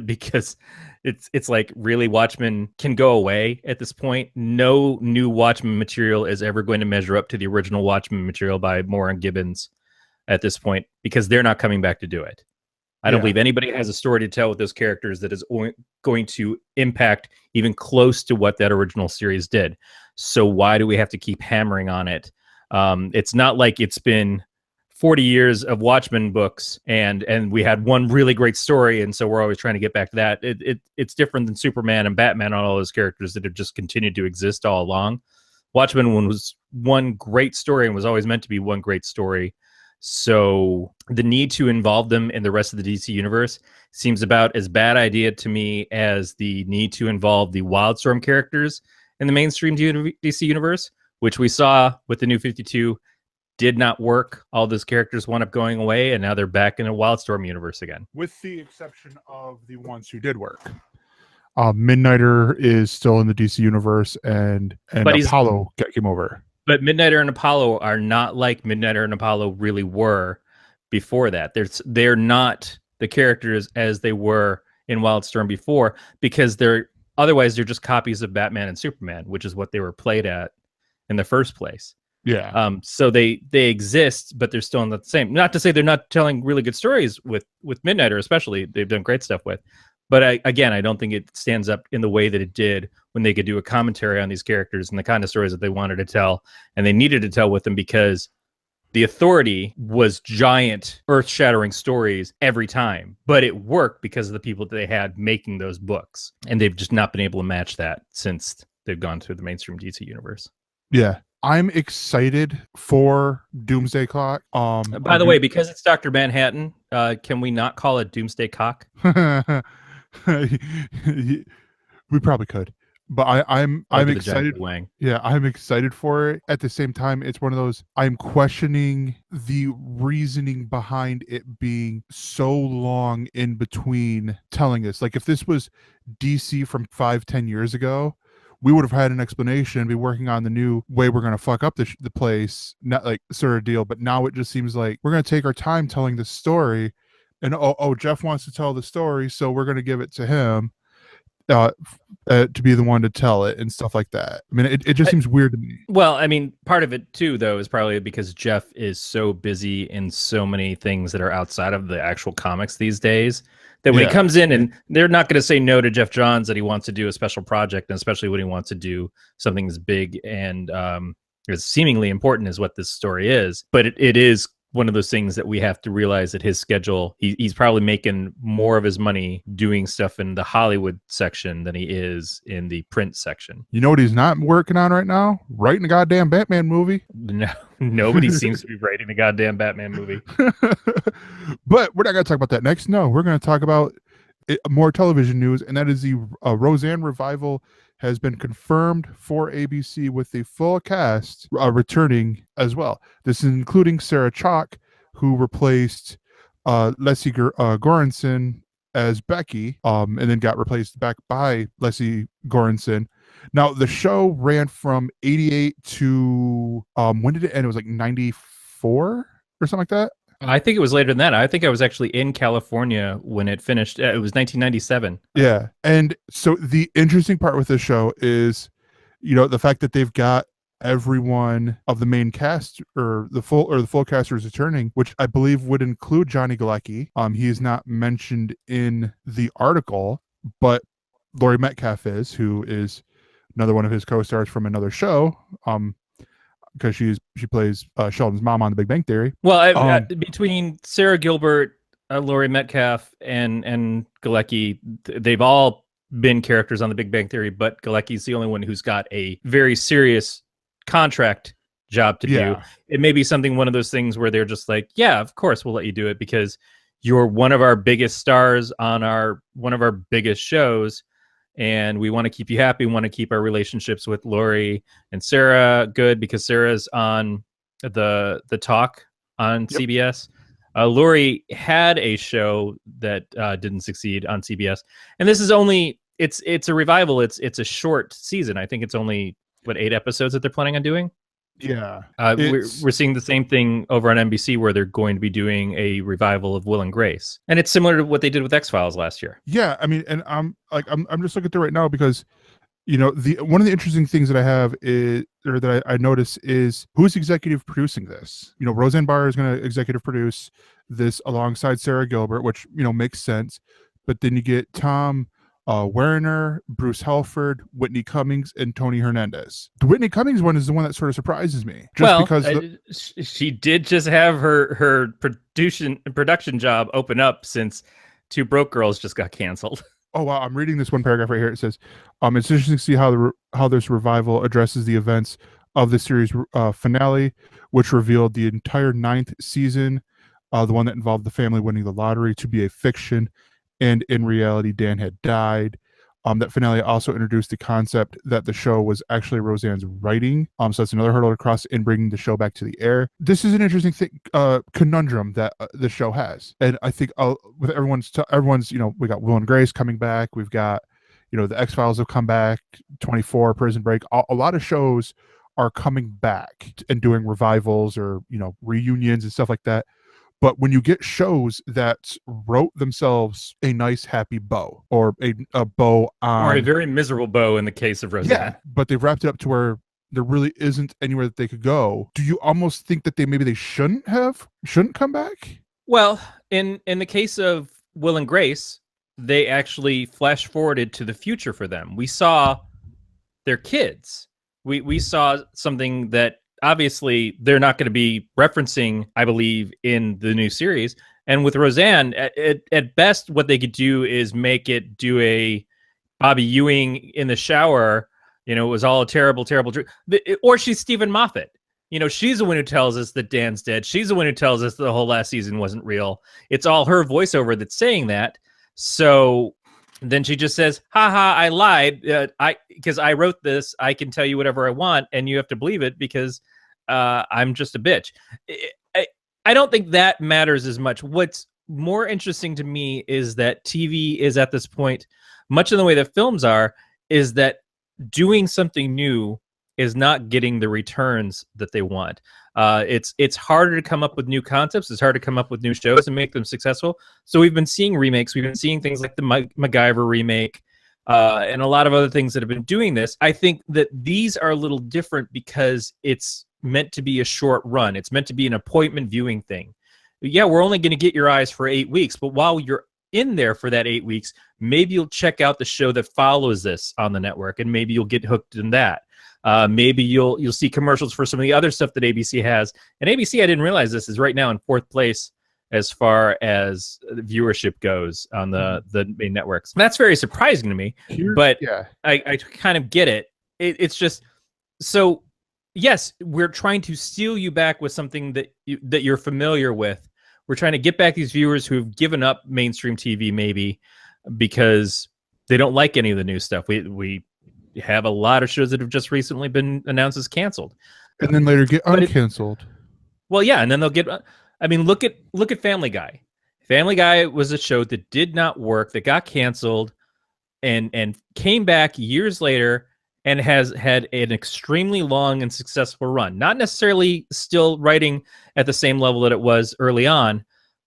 because it's like, really, Watchmen can go away at this point. No new Watchmen material is ever going to measure up to the original Watchmen material by Moore and Gibbons at this point, because they're not coming back to do it. I don't believe anybody has a story to tell with those characters that is going to impact even close to what that original series did. So why do we have to keep hammering on it? It's not like it's been 40 years of Watchmen books and we had one really great story, and so we're always trying to get back to that. It's different than Superman and Batman and all those characters that have just continued to exist all along. Watchmen was one great story and was always meant to be one great story. So the need to involve them in the rest of the DC universe seems about as bad idea to me as the need to involve the Wildstorm characters in the mainstream DC universe, which we saw with the New 52 did not work. All those characters wound up going away, and now they're back in a Wildstorm universe again.
With the exception of the ones who did work. Midnighter is still in the DC universe, and Apollo came over.
But Midnighter and Apollo are not like Midnighter and Apollo really were before that. They're not the characters as they were in Wildstorm before, because they're just copies of Batman and Superman, which is what they were played at in the first place.
Yeah.
So they exist, but they're still not the same. Not to say they're not telling really good stories with Midnighter, especially. They've done great stuff with. But I don't think it stands up in the way that it did when they could do a commentary on these characters and the kind of stories that they wanted to tell, and they needed to tell with them, because the Authority was giant, earth-shattering stories every time. But it worked because of the people that they had making those books, and they've just not been able to match that since they've gone through the mainstream DC universe.
Yeah. I'm excited for Doomsday Clock.
By the way, because it's Dr. Manhattan, can we not call it Doomsday Cock?
We probably could, but I'm excited. Yeah, I'm excited for it. At the same time, it's one of those, I'm questioning the reasoning behind it being so long in between telling us. Like, if this was DC from 5-10 years ago, we would have had an explanation and be working on the new way we're going to fuck up the place, not like sort of deal. But now it just seems like we're going to take our time telling the story. And Jeff wants to tell the story, so we're going to give it to him to be the one to tell it and stuff like that. I mean, it just seems weird to me.
Well, I mean, part of it too, though, is probably because Jeff is so busy in so many things that are outside of the actual comics these days, that when he comes in, and they're not going to say no to Jeff Johns that he wants to do a special project, and especially when he wants to do something as big and as seemingly important as what this story is. But it is one of those things that we have to realize that his schedule, he's probably making more of his money doing stuff in the Hollywood section than he is in the print section.
You know what he's not working on right now? Writing a goddamn Batman movie.
No, nobody seems to be writing a goddamn Batman movie.
But we're not going to talk about that next. No, we're going to talk about more television news, and that is the Roseanne revival has been confirmed for ABC with the full cast returning as well. This is including Sarah Chalke, who replaced Leslie Goranson as Becky, and then got replaced back by Leslie Goranson. Now, the show ran from 88 to, when did it end? It was like 94 or something like that?
I think it was later than that. I think I was actually in California when it finished. It was 1997.
Yeah. And so the interesting part with this show is, the fact that they've got everyone of the main cast or the full cast is returning, which I believe would include Johnny Galecki. He is not mentioned in the article, but Laurie Metcalf is, who is another one of his co-stars from another show. Because she plays Sheldon's mom on The Big Bang Theory.
Well, between Sarah Gilbert, Laurie Metcalf, and Galecki, they've all been characters on The Big Bang Theory, but Galecki's the only one who's got a very serious contract job to do.
Yeah.
It may be something, one of those things where they're just like, yeah, of course we'll let you do it because you're one of our biggest stars on one of our biggest shows, and we want to keep you happy. We want to keep our relationships with Lori and Sarah good because Sarah's on the talk on CBS. Lori had a show that didn't succeed on CBS, and this is only it's a revival. It's a short season. I think it's only 8 episodes that they're planning on doing.
Yeah,
we're seeing the same thing over on NBC where they're going to be doing a revival of Will and Grace, and it's similar to what they did with X-Files last year.
Yeah, I mean, and I'm just looking through right now because, you know, one of the interesting things that I have is, or that I notice is who's executive producing this. You know, Roseanne Barr is going to executive produce this alongside Sarah Gilbert, which, you know, makes sense. But then you get Tom Werner, Bruce Helford, Whitney Cummings, and Tony Hernandez. The Whitney Cummings one is the one that sort of surprises me. Because
she did just have her production job open up since Two Broke Girls just got canceled.
Oh wow! I'm reading this one paragraph right here. It says, "It's interesting to see how this revival addresses the events of the series finale, which revealed the entire 9th season, the one that involved the family winning the lottery, to be a fiction, and in reality, Dan had died. That finale also introduced the concept that the show was actually Roseanne's writing. So that's another hurdle to cross in bringing the show back to the air. This is an interesting thing, conundrum that the show has, and I think with everyone's, you know, we got Will and Grace coming back. We've got, you know, the X-Files have come back. 24, Prison Break. A lot of shows are coming back and doing revivals or, you know, reunions and stuff like that. But when you get shows that wrote themselves a nice happy bow, or a bow on,
or a very miserable bow in the case of Roseanne,
yeah, but they've wrapped it up to where there really isn't anywhere that they could go, do you almost think that they shouldn't come back?
Well, in the case of Will and Grace, they actually flash forwarded to the future for them. We saw their kids. We saw something that obviously they're not going to be referencing, I believe, in the new series. And with Roseanne, at best, what they could do is make it do a Bobby Ewing in the shower. You know, it was all a terrible, terrible dream. Or she's Stephen Moffat. You know, she's the one who tells us that Dan's dead. She's the one who tells us the whole last season wasn't real. It's all her voiceover that's saying that. So then she just says, haha, I lied. Because I wrote this, I can tell you whatever I want, and you have to believe it because I'm just a bitch. I don't think that matters as much. What's more interesting to me is that TV is at this point, much in the way that films are, is that doing something new is not getting the returns that they want. It's harder to come up with new concepts. It's hard to come up with new shows and make them successful. So we've been seeing remakes. We've been seeing things like the MacGyver remake and a lot of other things that have been doing this. I think that these are a little different because it's meant to be a short run. It's meant to be an appointment viewing thing. Yeah, we're only going to get your eyes for 8 weeks, but while you're in there for that 8 weeks, maybe you'll check out the show that follows this on the network, and maybe you'll get hooked in that. Maybe you'll see commercials for some of the other stuff that ABC has. And ABC, I didn't realize this, is right now in 4th place as far as viewership goes on the main networks. That's very surprising to me, but yeah. I kind of get it. It's just, so yes, we're trying to steal you back with something that you're familiar with. We're trying to get back these viewers who've given up mainstream TV maybe because they don't like any of the new stuff. We have a lot of shows that have just recently been announced as canceled,
and then later get uncanceled.
Well, yeah, and then they'll get. I mean, look at Family Guy. Family Guy was a show that did not work, that got canceled, and came back years later and has had an extremely long and successful run. Not necessarily still writing at the same level that it was early on,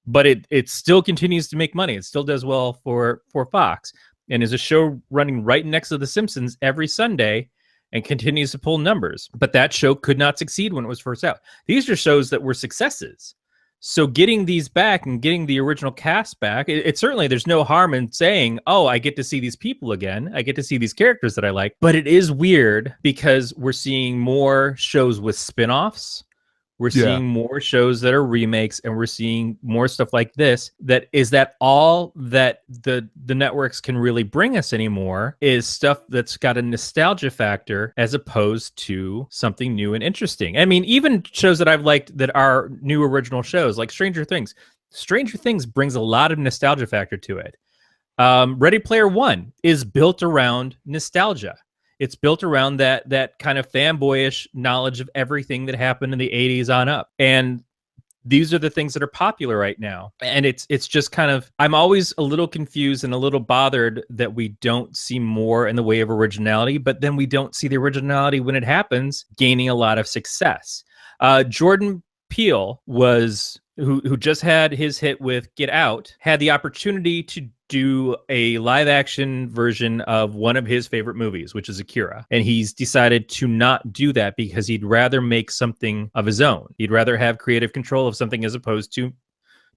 but it still continues to make money. It still does well for Fox, and is a show running right next to The Simpsons every Sunday and continues to pull numbers. But that show could not succeed when it was first out. These are shows that were successes. So getting these back and getting the original cast back, it certainly, there's no harm in saying, oh, I get to see these people again. I get to see these characters that I like. But it is weird because we're seeing more shows with spin-offs We're
Yeah.
seeing more shows that are remakes, and we're seeing more stuff like this. That all that the networks can really bring us anymore is stuff that's got a nostalgia factor as opposed to something new and interesting. I mean, even shows that I've liked that are new original shows like Stranger Things. Stranger Things brings a lot of nostalgia factor to it. Ready Player One is built around nostalgia. It's built around that kind of fanboyish knowledge of everything that happened in the 80s on up. And these are the things that are popular right now. And it's just kind of, I'm always a little confused and a little bothered that we don't see more in the way of originality, but then we don't see the originality when it happens gaining a lot of success. Jordan Peele who just had his hit with Get Out, had the opportunity to do a live action version of one of his favorite movies, which is Akira. And he's decided to not do that because he'd rather make something of his own. He'd rather have creative control of something as opposed to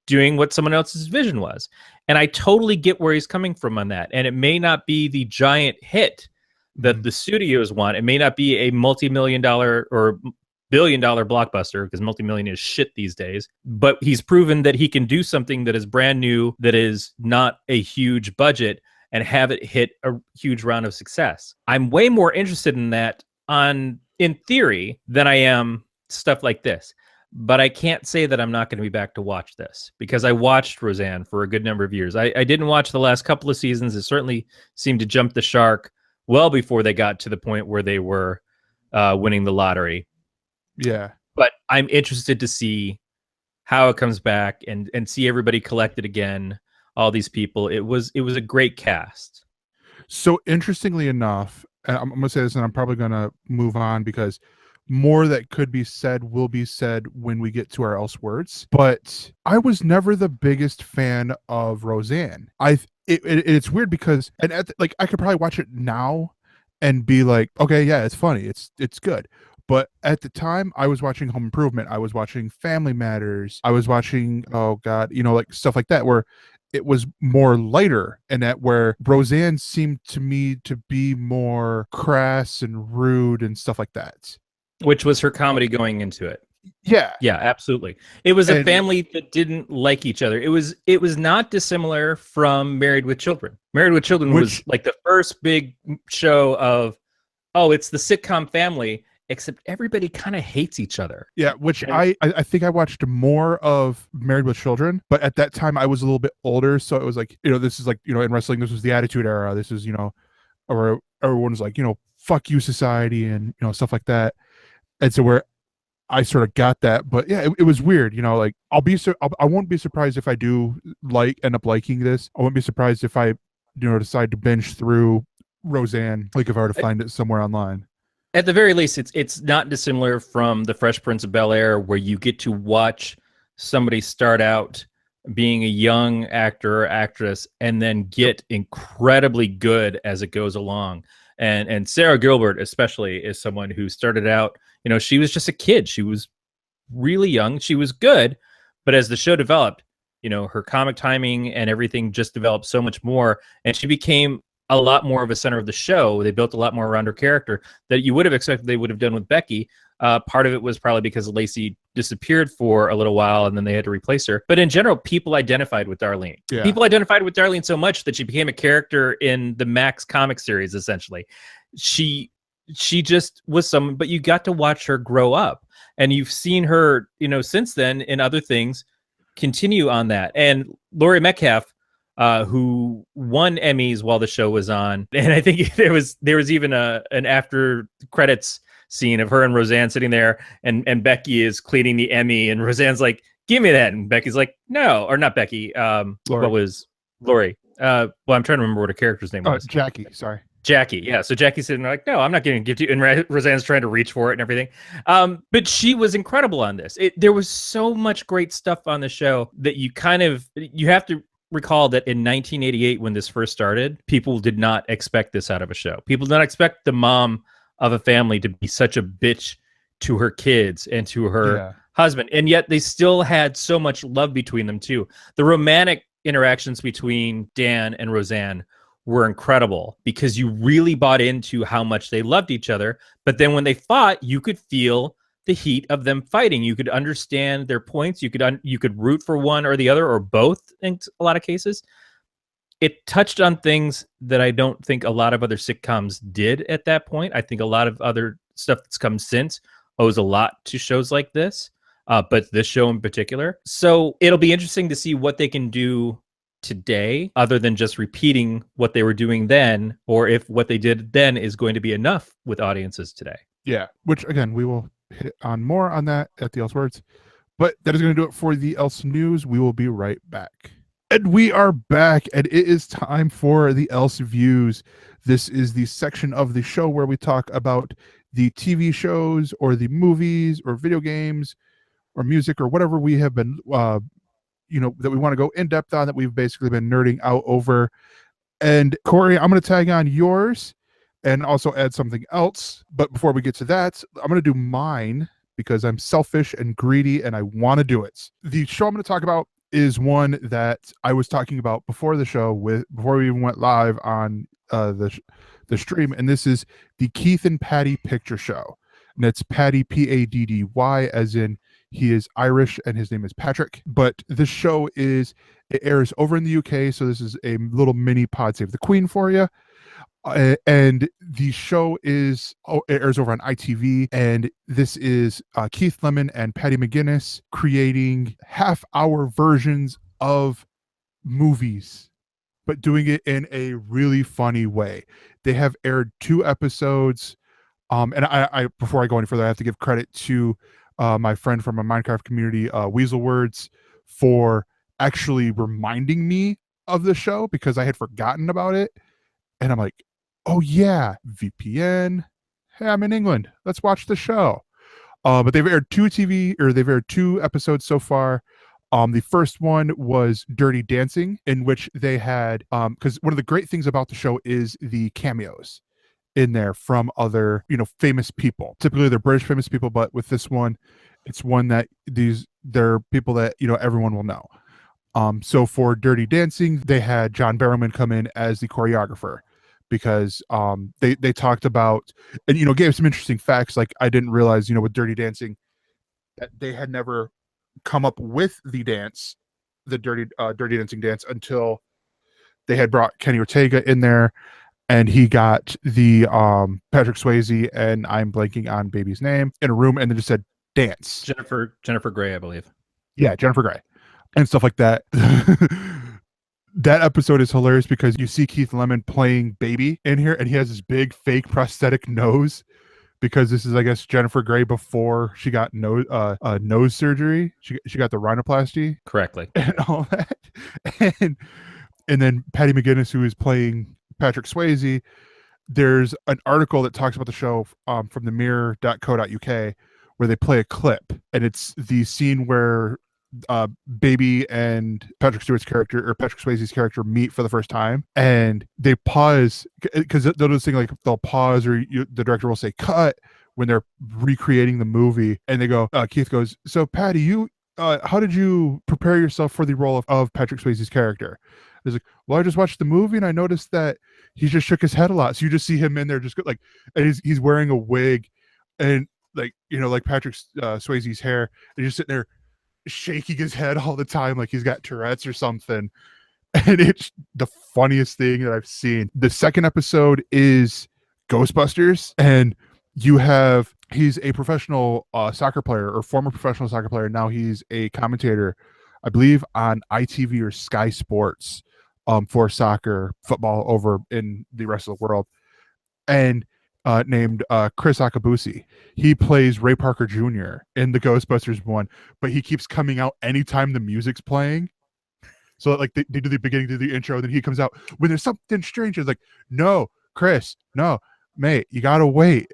doing what someone else's vision was. And I totally get where he's coming from on that. And it may not be the giant hit that the studios want. It may not be a multi-million-dollar or billion-dollar blockbuster, because multi-million is shit these days, but he's proven that he can do something that is brand new, that is not a huge budget, and have it hit a huge round of success. I'm way more interested in that in theory than I am stuff like this. But I can't say that I'm not going to be back to watch this, because I watched Roseanne for a good number of years. I didn't watch the last couple of seasons. It certainly seemed to jump the shark well before they got to the point where they were winning the lottery.
Yeah.
But I'm interested to see how it comes back and see everybody collected again, all these people. It was a great cast.
So interestingly enough, and I'm going to say this and I'm probably going to move on because more that could be said will be said when we get to our ElseWords. But I was never the biggest fan of Roseanne. It's weird because like I could probably watch it now and be like, okay, yeah, it's funny, it's good. But at the time, I was watching Home Improvement. I was watching Family Matters. I was watching, oh God, like stuff like that, where it was more lighter, and that where Roseanne seemed to me to be more crass and rude and stuff like that.
Which was her comedy going into it.
Yeah.
Yeah, absolutely. It was a family that didn't like each other. It was not dissimilar from Married with Children. Married with Children was like the first big show of, it's the sitcom family, except everybody kind of hates each other.
Yeah, which I think I watched more of Married with Children, but at that time I was a little bit older, so it was like, this is like, in wrestling, this was the Attitude Era. This is, or everyone was like, fuck you society and, stuff like that. And so where I sort of got that, but yeah, it was weird, like I won't be surprised if I do end up liking this. I won't be surprised if I, decide to binge through Roseanne, like if I were to find it somewhere online.
At the very least, it's not dissimilar from the Fresh Prince of Bel-Air, where you get to watch somebody start out being a young actor or actress and then get incredibly good as it goes along. And Sarah Gilbert especially is someone who started out, she was just a kid. She was really young. She was good. But as the show developed, her comic timing and everything just developed so much more. And she became a lot more of a center of the show. They built a lot more around her character that you would have expected they would have done with Becky. Part of it was probably because Lacey disappeared for a little while and then they had to replace her. But in general, people identified with Darlene. Yeah. People identified with Darlene so much that she became a character in the Max comic series, essentially. She just was someone, but you got to watch her grow up. And you've seen her, since then in other things continue on that. And Laurie Metcalf, who won Emmys while the show was on, and I think there was even an after credits scene of her and Roseanne sitting there, and Becky is cleaning the Emmy, and Roseanne's like, "Give me that," and Becky's like, "No," or not Becky. What was Laurie? Well, I'm trying to remember what her character's name was.
Jackie. Sorry.
Jackie, yeah. So Jackie's sitting there like, no, I'm not going to give to you. And Roseanne's trying to reach for it and everything. But she was incredible on this. There was so much great stuff on the show that you have to recall that in 1988, when this first started, people did not expect this out of a show. People did not expect the mom of a family to be such a bitch to her kids and to her husband. And yet they still had so much love between them too. The romantic interactions between Dan and Roseanne were incredible because you really bought into how much they loved each other. But then when they fought, you could feel the heat of them fighting. You could understand their points. You could root for one or the other or both in a lot of cases. It touched on things that I don't think a lot of other sitcoms did at that point. I think a lot of other stuff that's come since owes a lot to shows like this, but this show in particular. So it'll be interesting to see what they can do today, other than just repeating what they were doing then, or if what they did then is going to be enough with audiences today.
Yeah, which again, we will hit on more on that at the ElseWords. But that is going to do it for the Else News. We will be right back. And we are back, and it is time for the ElseViews. This is the section of the show where we talk about the TV shows or the movies or video games or music or whatever we have been, that we want to go in depth on, that we've basically been nerding out over. And Corey, I'm going to tag on yours and also add something else. But before we get to that, I'm going to do mine because I'm selfish and greedy and I want to do it. The show I'm going to talk about is one that I was talking about before the show, before we even went live on the stream, and this is the Keith and Paddy picture show. And it's Paddy, Paddy, as in he is Irish and his name is Patrick. But this show it airs over in the UK, so this is a little mini Pod Save the Queen for you. And the show it airs over on ITV, and this is Keith Lemon and Paddy McGuinness creating half-hour versions of movies, but doing it in a really funny way. They have aired 2 episodes, and I before I go any further, I have to give credit to my friend from my Minecraft community, ElseWords, for actually reminding me of the show because I had forgotten about it, and I'm like, oh yeah, VPN. Hey, I'm in England. Let's watch the show. But they've aired 2 episodes so far. The first one was Dirty Dancing, in which they had, because one of the great things about the show is the cameos in there from other, famous people. Typically they're British famous people, but with this one, it's one that they're people that, everyone will know. So for Dirty Dancing, they had John Barrowman come in as the choreographer, because they talked about and gave some interesting facts. Like, I didn't realize with Dirty Dancing that they had never come up with the Dirty Dancing dance until they had brought Kenny Ortega in there, and he got the Patrick Swayze, and I'm blanking on baby's name, in a room, and then just said dance.
Jennifer Grey, I believe.
Yeah, Jennifer Grey and stuff like that. That episode is hilarious because you see Keith Lemon playing baby in here, and he has this big fake prosthetic nose because this is, I guess, Jennifer Grey before she got nose surgery. She got the rhinoplasty
Correctly,
and all that. And then Paddy McGuinness, who is playing Patrick Swayze. There's an article that talks about the show from themirror.co.uk where they play a clip, and it's the scene where baby and Patrick Swayze's character meet for the first time, and they pause because they'll do this thing like they'll pause, or the director will say cut when they're recreating the movie, and they go, Keith goes, so Paddy, how did you prepare yourself for the role of Patrick Swayze's character? He's like, well, I just watched the movie and I noticed that he just shook his head a lot, so you just see him in there just like, and he's wearing a wig, and like Patrick Swayze's hair, and he's sitting there shaking his head all the time like he's got Tourette's or something, and it's the funniest thing that I've seen. The second episode is Ghostbusters, and he's a professional soccer player, or former professional soccer player. Now he's a commentator, I believe, on ITV or Sky Sports for football over in the rest of the world, and named Chris Akabusi. He plays Ray Parker Jr. in the Ghostbusters one, but he keeps coming out anytime the music's playing. So like they do the beginning, do the intro, then he comes out when there's something strange. It's like, no, Chris, no, mate, you gotta wait.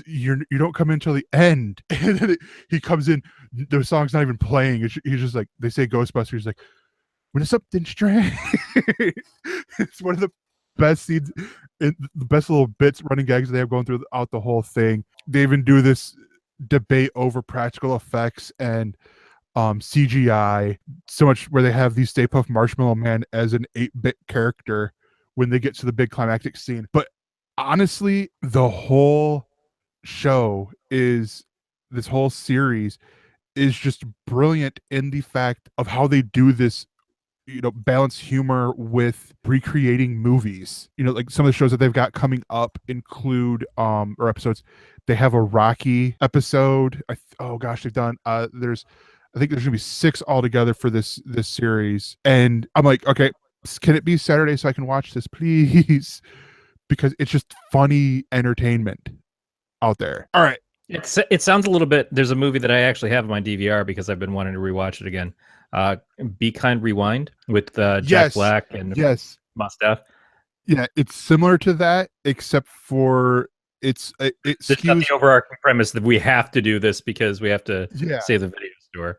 You don't come in until the end. And then he comes in, the song's not even playing. He's just like, they say Ghostbusters, like, when there's something strange. It's one of the best scenes, the best little bits, running gags they have going throughout the whole thing. They even do this debate over practical effects and CGI so much, where they have the Stay Puft Marshmallow Man as an 8-bit character when they get to the big climactic scene. But honestly, the whole show is this whole series is just brilliant in the fact of how they do this, balance humor with recreating movies. Like some of the shows that they've got coming up include or episodes. They have a Rocky episode. Oh gosh, they've done I think there's gonna be 6 altogether for this series, and I'm like, okay, can it be Saturday so I can watch this, please? Because it's just funny entertainment out there. All right.
It sounds a little bit. There's a movie that I actually have on my DVR because I've been wanting to rewatch it again. Be Kind Rewind with Jack Black and Mustaf.
Yeah, it's similar to that, except for it
There's not the overarching premise that we have to do this because we have to save the video store.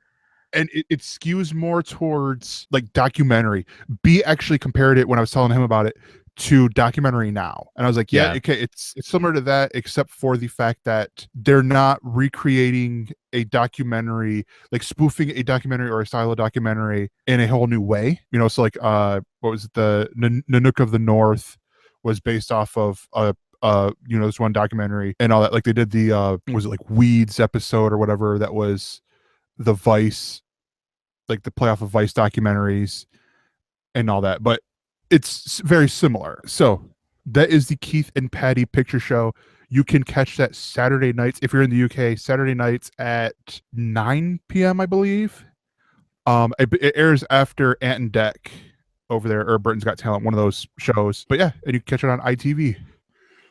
And it skews more towards like documentary. B actually compared it when I was telling him about it to documentary now, and I was like, okay, it's similar to that, except for the fact that they're not recreating a documentary, like spoofing a documentary or a style of documentary in a whole new way. So like what was it, the Nanook of the North was based off of this one documentary and all that. Like they did the was it like Weeds episode or whatever that was the Vice, like the playoff of Vice documentaries and all that, but it's very similar. So that is the Keith and Paddy picture show. You can catch that Saturday nights if you're in the UK. Saturday nights at 9 p.m. I believe. It airs after Ant and Dec over there, or Britain's Got Talent, one of those shows. But yeah, and you can catch it on ITV.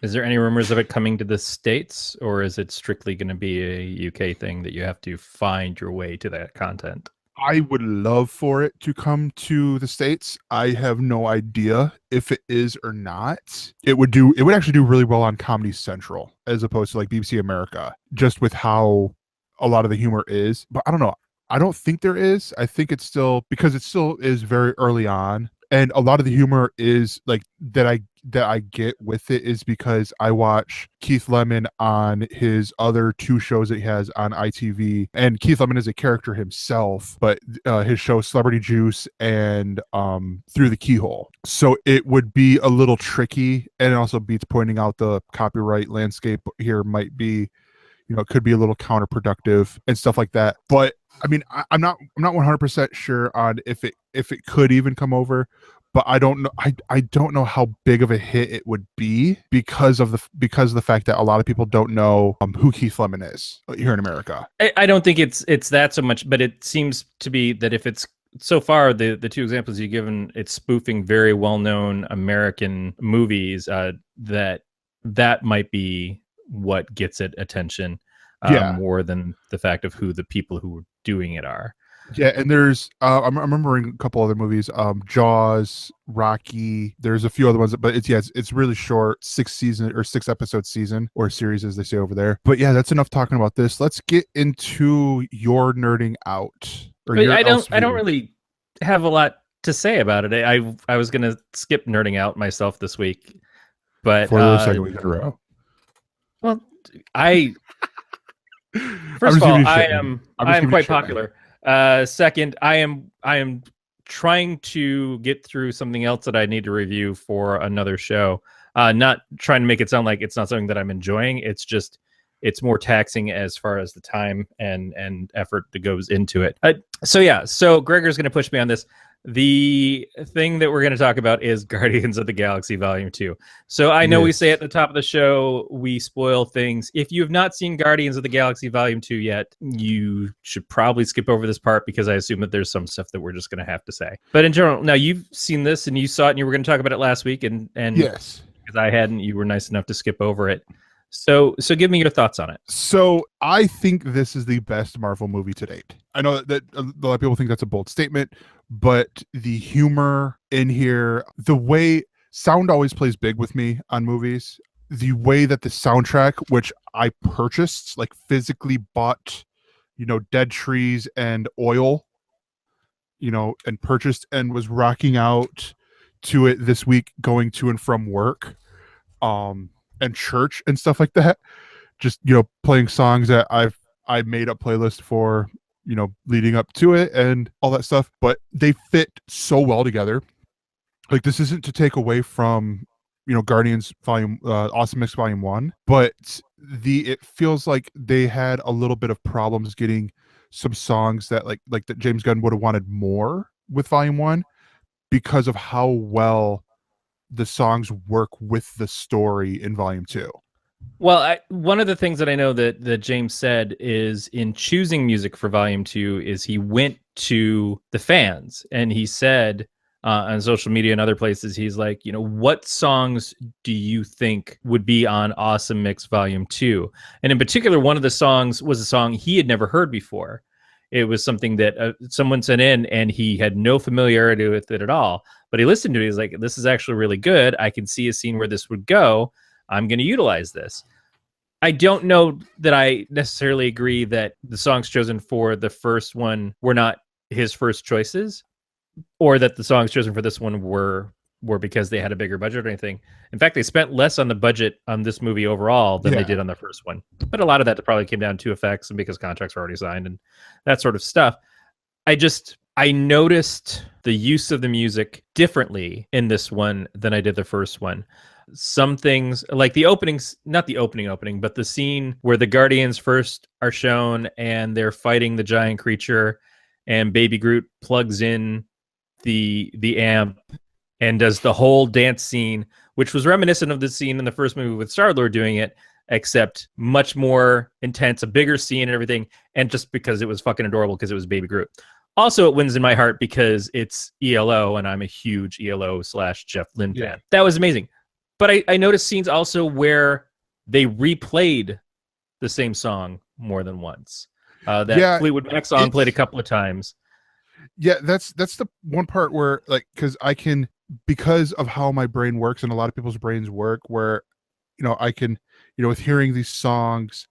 Is there any rumors of it coming to the States, or is it strictly going to be a UK thing that you have to find your way to that content?
I would love for it to come to the States. I have no idea if it is or not. It would actually do really well on Comedy Central as opposed to like BBC America, just with how a lot of the humor is. But I don't know. I don't think there is. I think it's still, because it still is very early on. And a lot of the humor is like that I get with it is because I watch Keith Lemon on his other 2 shows that he has on ITV, and Keith Lemon is a character himself, but his show Celebrity Juice and Through the Keyhole. So it would be a little tricky, and it also beats pointing out the copyright landscape here might be, it could be a little counterproductive and stuff like that. But I mean, I'm not 100% sure on if it could even come over, but I don't know. I don't know how big of a hit it would be because of the fact that a lot of people don't know who Keith Lemon is here in America.
I don't think it's that so much, but it seems to be that if it's so far the 2 examples you've given, it's spoofing very well-known American movies, that might be what gets it attention more than the fact of who the people who are doing it are.
Yeah, and there's I'm remembering a couple other movies, Jaws, Rocky. There's a few other ones, but it's really short, 6 episode season, or series as they say over there. But yeah, that's enough talking about this. Let's get into your nerding out.
I don't really have a lot to say about it. I was gonna skip nerding out myself this week, but
for the second week in a row.
Well, first of all, I am quite popular. Second, I am trying to get through something else that I need to review for another show. Not trying to make it sound like it's not something that I'm enjoying. It's just, it's more taxing as far as the time and effort that goes into it. So Gregor's going to push me on this. The thing that we're going to talk about is Guardians of the Galaxy Volume 2. So I know we say at the top of the show, we spoil things. If you have not seen Guardians of the Galaxy Volume 2 yet, you should probably skip over this part because I assume that there's some stuff that we're just going to have to say. But in general, now you've seen this and you saw it and you were going to talk about it last week. And
yes,
because I hadn't, you were nice enough to skip over it. So give me your thoughts on it.
So I think this is the best Marvel movie to date. I know that a lot of people think that's a bold statement, but the humor in here, the way sound always plays big with me on movies. The way that the soundtrack, which I purchased, like physically bought, dead trees and oil, and purchased and was rocking out to it this week, going to and from work. And church and stuff like that, just playing songs that I made a playlist for, leading up to it and all that stuff, but they fit so well together. Like, this isn't to take away from Guardians Volume Awesome Mix Volume 1, but it feels like they had a little bit of problems getting some songs that like that James Gunn would have wanted more with Volume 1 because of how well the songs work with the story in Volume 2.
Well, one of the things that I know that James said is in choosing music for Volume 2 is he went to the fans and he said on social media and other places, he's like, what songs do you think would be on Awesome Mix Volume 2? And in particular, one of the songs was a song he had never heard before. It was something that someone sent in and he had no familiarity with it at all. But he listened to it. He's like, this is actually really good. I can see a scene where this would go. I'm going to utilize this. I don't know that I necessarily agree that the songs chosen for the first one were not his first choices, or that the songs chosen for this one were because they had a bigger budget or anything. In fact, they spent less on the budget on this movie overall than they did on the first one. But a lot of that probably came down to effects and because contracts were already signed and that sort of stuff. I noticed the use of the music differently in this one than I did the first one. Some things like the openings, not the opening, but the scene where the Guardians first are shown and they're fighting the giant creature and Baby Groot plugs in the amp and does the whole dance scene, which was reminiscent of the scene in the first movie with Star-Lord doing it, except much more intense, a bigger scene and everything, and just because it was fucking adorable because it was Baby Groot. Also, it wins in my heart because it's ELO, and I'm a huge ELO/Jeff Lynne fan. That was amazing. But I noticed scenes also where they replayed the same song more than once. That Fleetwood Mac song played a couple of times.
Yeah, that's the one part where, like, because of how my brain works and a lot of people's brains work, where I can, with hearing these songs,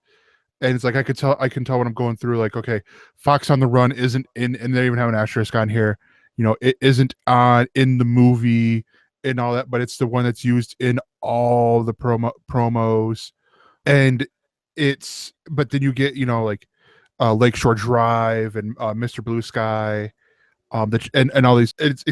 and it's like I can tell when I'm going through, like, okay, Fox on the Run isn't in, and they even have an asterisk on here, it isn't on in the movie and all that, but it's the one that's used in all the promos, and but then you get like Lakeshore Drive and Mr. Blue Sky. And all these, it's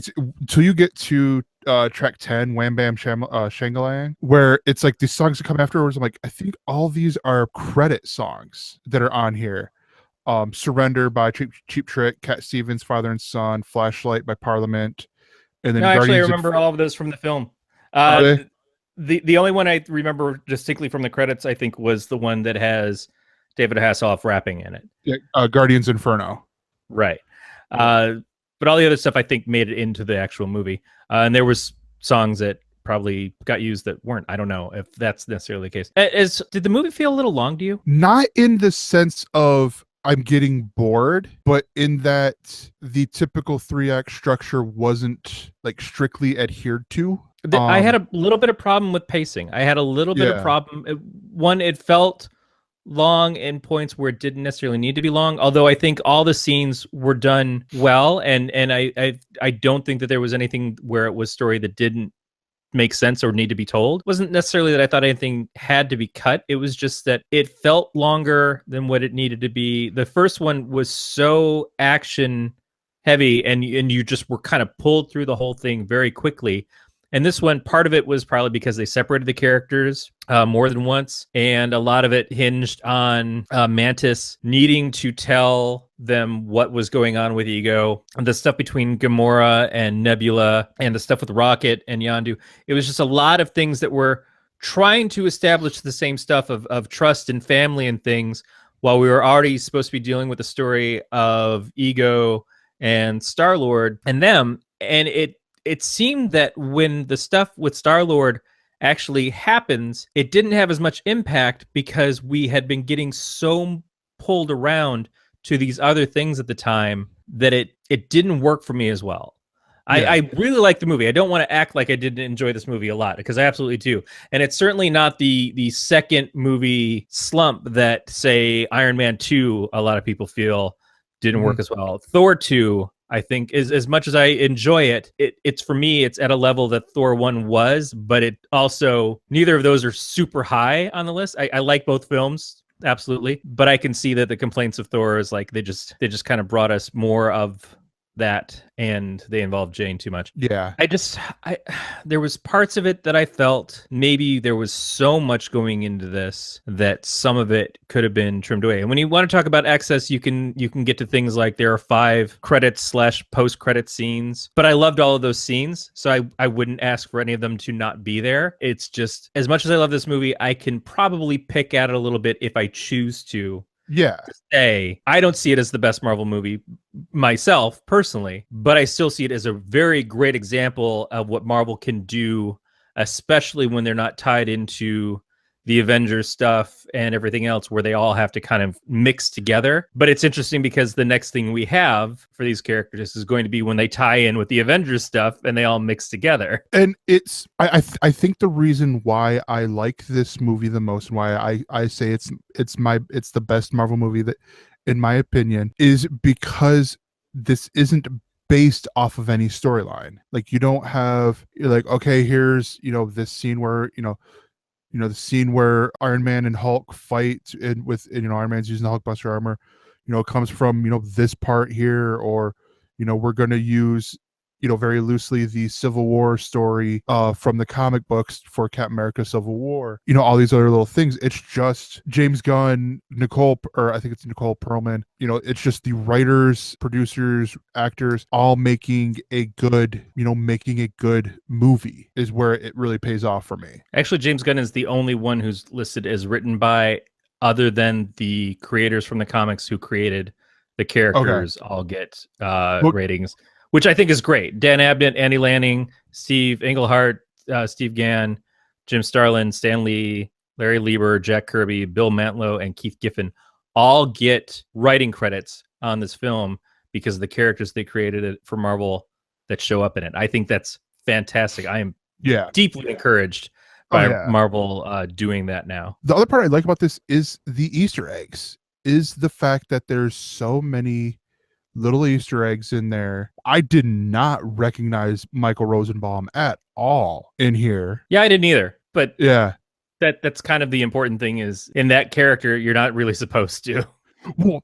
till you get to track 10, Wham Bam Shangalang, where it's like these songs that come afterwards. I'm like, I think all these are credit songs that are on here. Surrender by Cheap Trick, Cat Stevens, Father and Son, Flashlight by Parliament, and then
Actually, I remember all of those from the film. The only one I remember distinctly from the credits, I think, was the one that has David Hasselhoff rapping in it.
Yeah, Guardians Inferno.
Right. But all the other stuff I think made it into the actual movie. And there was songs that probably got used that weren't. I don't know if that's necessarily the case. Did the movie feel a little long to you?
Not in the sense of I'm getting bored, but in that the typical 3-act structure wasn't like strictly adhered to.
I had a little bit of problem with pacing. I had a little bit of problem. It felt long in points where it didn't necessarily need to be long, although I think all the scenes were done well, and I don't think that there was anything where it was story that didn't make sense or need to be told. It wasn't necessarily that I thought anything had to be cut. It was just that it felt longer than what it needed to be. The first one was so action heavy, and you just were kind of pulled through the whole thing very quickly. And this one, part of it was probably because they separated the characters more than once. And a lot of it hinged on Mantis needing to tell them what was going on with Ego. And the stuff between Gamora and Nebula and the stuff with Rocket and Yondu. It was just a lot of things that were trying to establish the same stuff of trust and family and things, while we were already supposed to be dealing with the story of Ego and Star-Lord and them. And it seemed that when the stuff with Star-Lord actually happens, it didn't have as much impact because we had been getting so pulled around to these other things at the time that it didn't work for me as well. Yeah. I really like the movie. I don't want to act like I didn't enjoy this movie a lot, because I absolutely do. And it's certainly not the second movie slump that, say, Iron Man 2, a lot of people feel didn't work as well. Thor 2, I think, is, as much as I enjoy it's for me, it's at a level that Thor 1 was, but it also, neither of those are super high on the list. I like both films, absolutely, but I can see that the complaints of Thor is like they just kind of brought us more of that, and they involved Jane too much.
Yeah.
There was parts of it that I felt maybe there was so much going into this that some of it could have been trimmed away. And when you want to talk about excess, you can get to things like there are 5 credits / post-credit scenes, but I loved all of those scenes, so I wouldn't ask for any of them to not be there. It's just, as much as I love this movie, I can probably pick at it a little bit if I choose to.
Yeah.
Say, I don't see it as the best Marvel movie myself personally, but I still see it as a very great example of what Marvel can do, especially when they're not tied into the Avengers stuff and everything else, where they all have to kind of mix together. But it's interesting because the next thing we have for these characters is going to be when they tie in with the Avengers stuff and they all mix together.
And it's I think the reason why I like this movie the most, and why I say it's the best Marvel movie that, in my opinion, is because this isn't based off of any storyline. Like, you don't have, you're like, okay, here's, this scene where, the scene where Iron Man and Hulk fight, and with, Iron Man's using the Hulkbuster armor, comes from, this part here, or, we're going to use, very loosely the Civil War story from the comic books for Captain America Civil War, all these other little things. It's just James Gunn, I think it's Nicole Perlman, it's just the writers, producers, actors all making a good movie is where it really pays off for me.
Actually, James Gunn is the only one who's listed as written by, other than the creators from the comics who created the characters. Okay. All get ratings, which I think is great. Dan Abnett, Andy Lanning, Steve Englehart, Steve Gann, Jim Starlin, Stan Lee, Larry Lieber, Jack Kirby, Bill Mantlo, and Keith Giffen all get writing credits on this film because of the characters they created for Marvel that show up in it. I think that's fantastic. I am deeply encouraged by Marvel doing that now.
The other part I like about this is the Easter eggs, is the fact that there's so many little Easter eggs in there. I did not recognize Michael Rosenbaum at all in here.
Yeah, I didn't either. But
yeah,
that's kind of the important thing, is in that character, you're not really supposed to.
Well,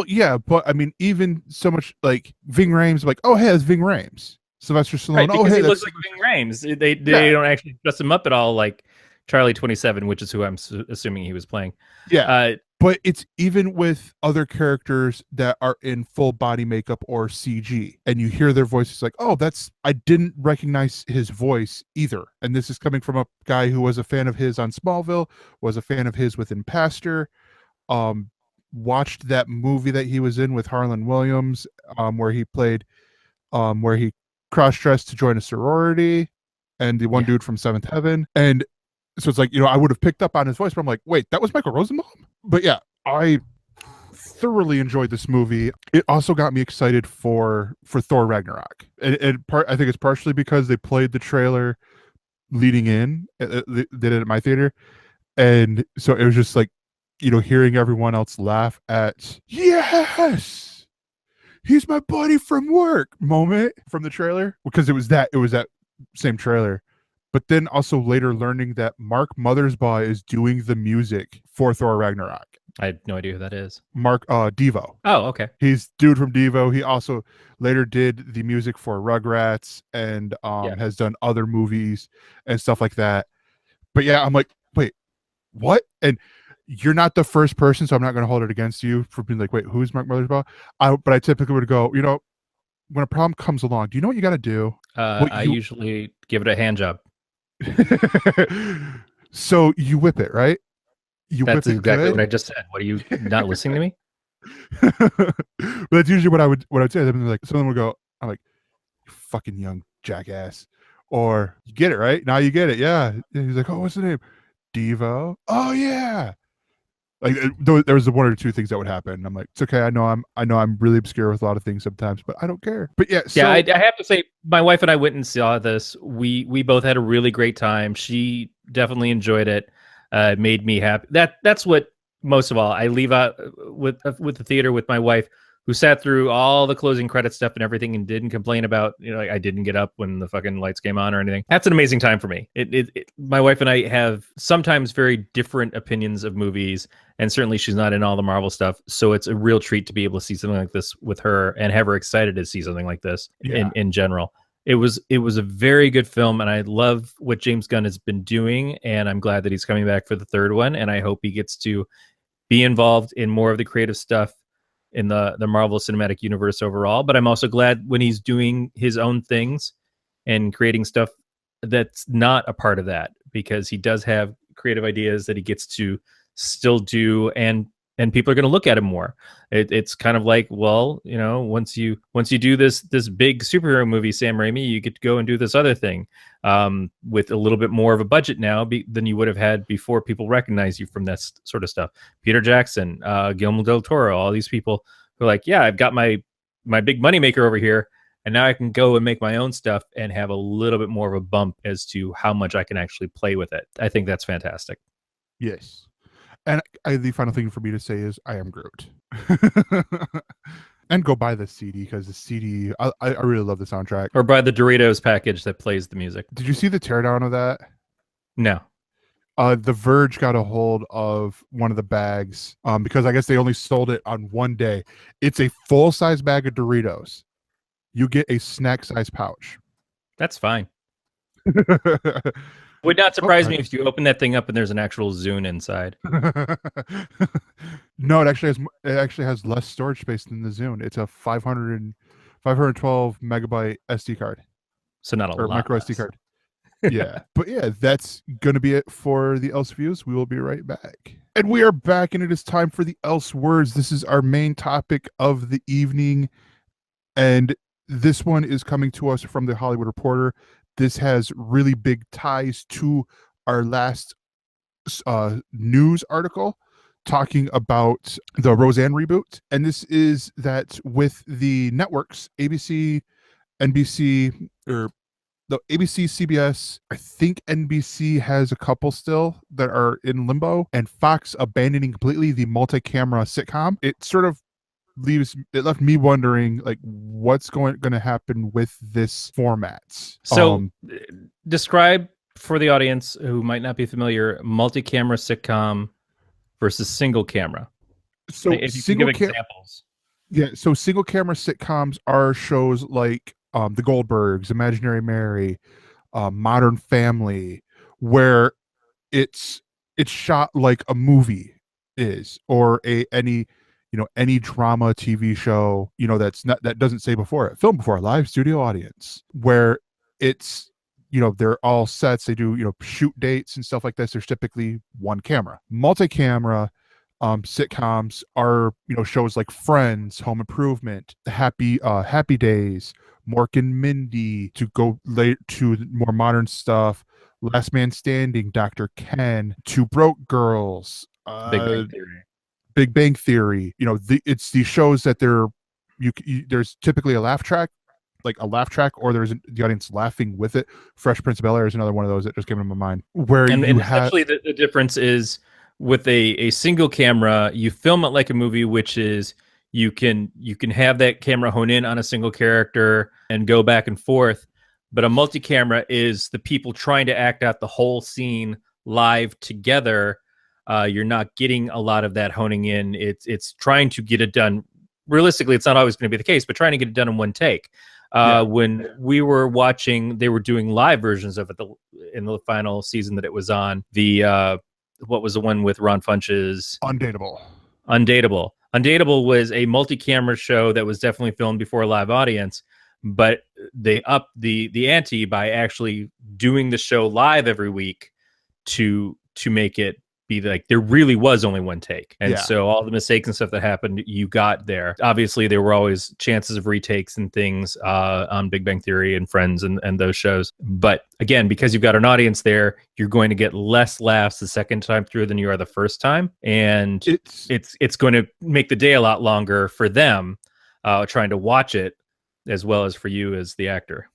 yeah, but I mean, even so much like Ving Rhames, like, oh, hey, that's Ving Rhames. Sylvester Stallone.
Right, because
he
looks like Ving Rhames. They don't actually dress him up at all like Charlie 27, which is who I'm assuming he was playing.
Yeah. But it's even with other characters that are in full body makeup or CG, and you hear their voices like, oh, I didn't recognize his voice either. And this is coming from a guy who was a fan of his on Smallville, was a fan of his within Pastor, watched that movie that he was in with Harlan Williams, where he played, where he cross-dressed to join a sorority, and the one dude from Seventh Heaven. And so it's like, I would have picked up on his voice, but I'm like, wait, that was Michael Rosenbaum? But yeah, I thoroughly enjoyed this movie. It also got me excited for Thor Ragnarok. I think it's partially because they played the trailer leading in. They did it at my theater. And so it was just like, hearing everyone else laugh at, yes, he's my buddy from work moment from the trailer, because it was that same trailer. But then also later learning that Mark Mothersbaugh is doing the music for Thor Ragnarok.
I had no idea who that is.
Mark Devo.
Oh, okay.
He's dude from Devo. He also later did the music for Rugrats and has done other movies and stuff like that. But yeah, I'm like, wait, what? And you're not the first person, so I'm not going to hold it against you for being like, wait, who's Mark Mothersbaugh? But I typically would go, when a problem comes along, do you know what you got to do?
I usually give it a hand job.
So you whip it, right?
That's exactly what I just said. What, are you not listening to me?
But that's usually what I would say. Like, someone would go, I'm like, you fucking young jackass. Or, you get it, right? Now you get it. Yeah. And he's like, oh, what's the name? Devo. Oh yeah. Like, there was one or two things that would happen. And I'm like, it's okay. I know I'm really obscure with a lot of things sometimes, but I don't care. But yeah. So,
I have to say, my wife and I went and saw this. We both had a really great time. She definitely enjoyed it. It made me happy. That's what, most of all, I leave out with the theater with my wife, who sat through all the closing credit stuff and everything and didn't complain about, like I didn't get up when the fucking lights came on or anything. That's an amazing time for me. My wife and I have sometimes very different opinions of movies, and certainly she's not in all the Marvel stuff. So it's a real treat to be able to see something like this with her and have her excited to see something like this in general. It was a very good film, and I love what James Gunn has been doing, and I'm glad that he's coming back for the third one, and I hope he gets to be involved in more of the creative stuff in the Marvel Cinematic Universe overall. But I'm also glad when he's doing his own things and creating stuff that's not a part of that, because he does have creative ideas that he gets to still do, and people are going to look at him more. It's kind of like, well, once you do this big superhero movie, Sam Raimi, you get to go and do this other thing with a little bit more of a budget now than you would have had before people recognize you from this sort of stuff. Peter Jackson, Guillermo del Toro, all these people who are like, yeah, I've got my big moneymaker over here, and now I can go and make my own stuff and have a little bit more of a bump as to how much I can actually play with it. I think that's fantastic.
Yes. And the final thing for me to say is I am Groot. And go buy the CD, because the CD, I really love the soundtrack.
Or buy the Doritos package that plays the music.
Did you see the teardown of that?
No.
The Verge got a hold of one of the bags because I guess they only sold it on one day. It's a full-size bag of Doritos. You get a snack-size pouch.
That's fine. Would not surprise me if you open that thing up and there's an actual Zune inside.
No, it actually has less storage space than the Zune. It's a 512 megabyte SD card.
So not a lot.
Micro SD card. Yeah. But yeah, that's going to be it for the ElseViews. We will be right back. And we are back, and it is time for the ElseWords. This is our main topic of the evening. And this one is coming to us from the Hollywood Reporter. This has really big ties to our last news article talking about the Roseanne reboot. And this is that with the networks, ABC, NBC, or the ABC, CBS, I think NBC has a couple still that are in limbo, and Fox abandoning completely the multi-camera sitcom. It sort of left me wondering, like, what's going to happen with this format.
So describe for the audience who might not be familiar, multi-camera sitcom versus single camera.
So
if you can give examples.
Yeah, so single camera sitcoms are shows like The Goldbergs, Imaginary Mary, Modern Family, where it's shot like a movie is, or any drama TV show, that doesn't say before it, filmed before a live studio audience, where it's, they're all sets. They do, shoot dates and stuff like this. There's typically one camera. Multi-camera sitcoms are, shows like Friends, Home Improvement, Happy Days, Mork and Mindy, to go late to more modern stuff, Last Man Standing, Dr. Ken, Two Broke Girls, Big Bang Theory. It's these shows that there's typically a laugh track, or there's the audience laughing with it. Fresh Prince of Bel-Air is another one of those that just came into my mind. Where and essentially
the difference is with a single camera, you film it like a movie, which is you can have that camera hone in on a single character and go back and forth. But a multi-camera is the people trying to act out the whole scene live together. You're not getting a lot of that honing in. It's trying to get it done. Realistically, it's not always going to be the case, but trying to get it done in one take. When we were watching, they were doing live versions of it in the final season that it was on. What was the one with Ron Funches? Undateable. Undateable was a multi-camera show that was definitely filmed before a live audience, but they upped the ante by actually doing the show live every week to make it be like there really was only one take. And so all the mistakes and stuff that happened, you got there. Obviously, there were always chances of retakes and things on Big Bang Theory and Friends and those shows. But again, because you've got an audience there, you're going to get less laughs the second time through than you are the first time. And it's going to make the day a lot longer for them trying to watch it, as well as for you as the actor.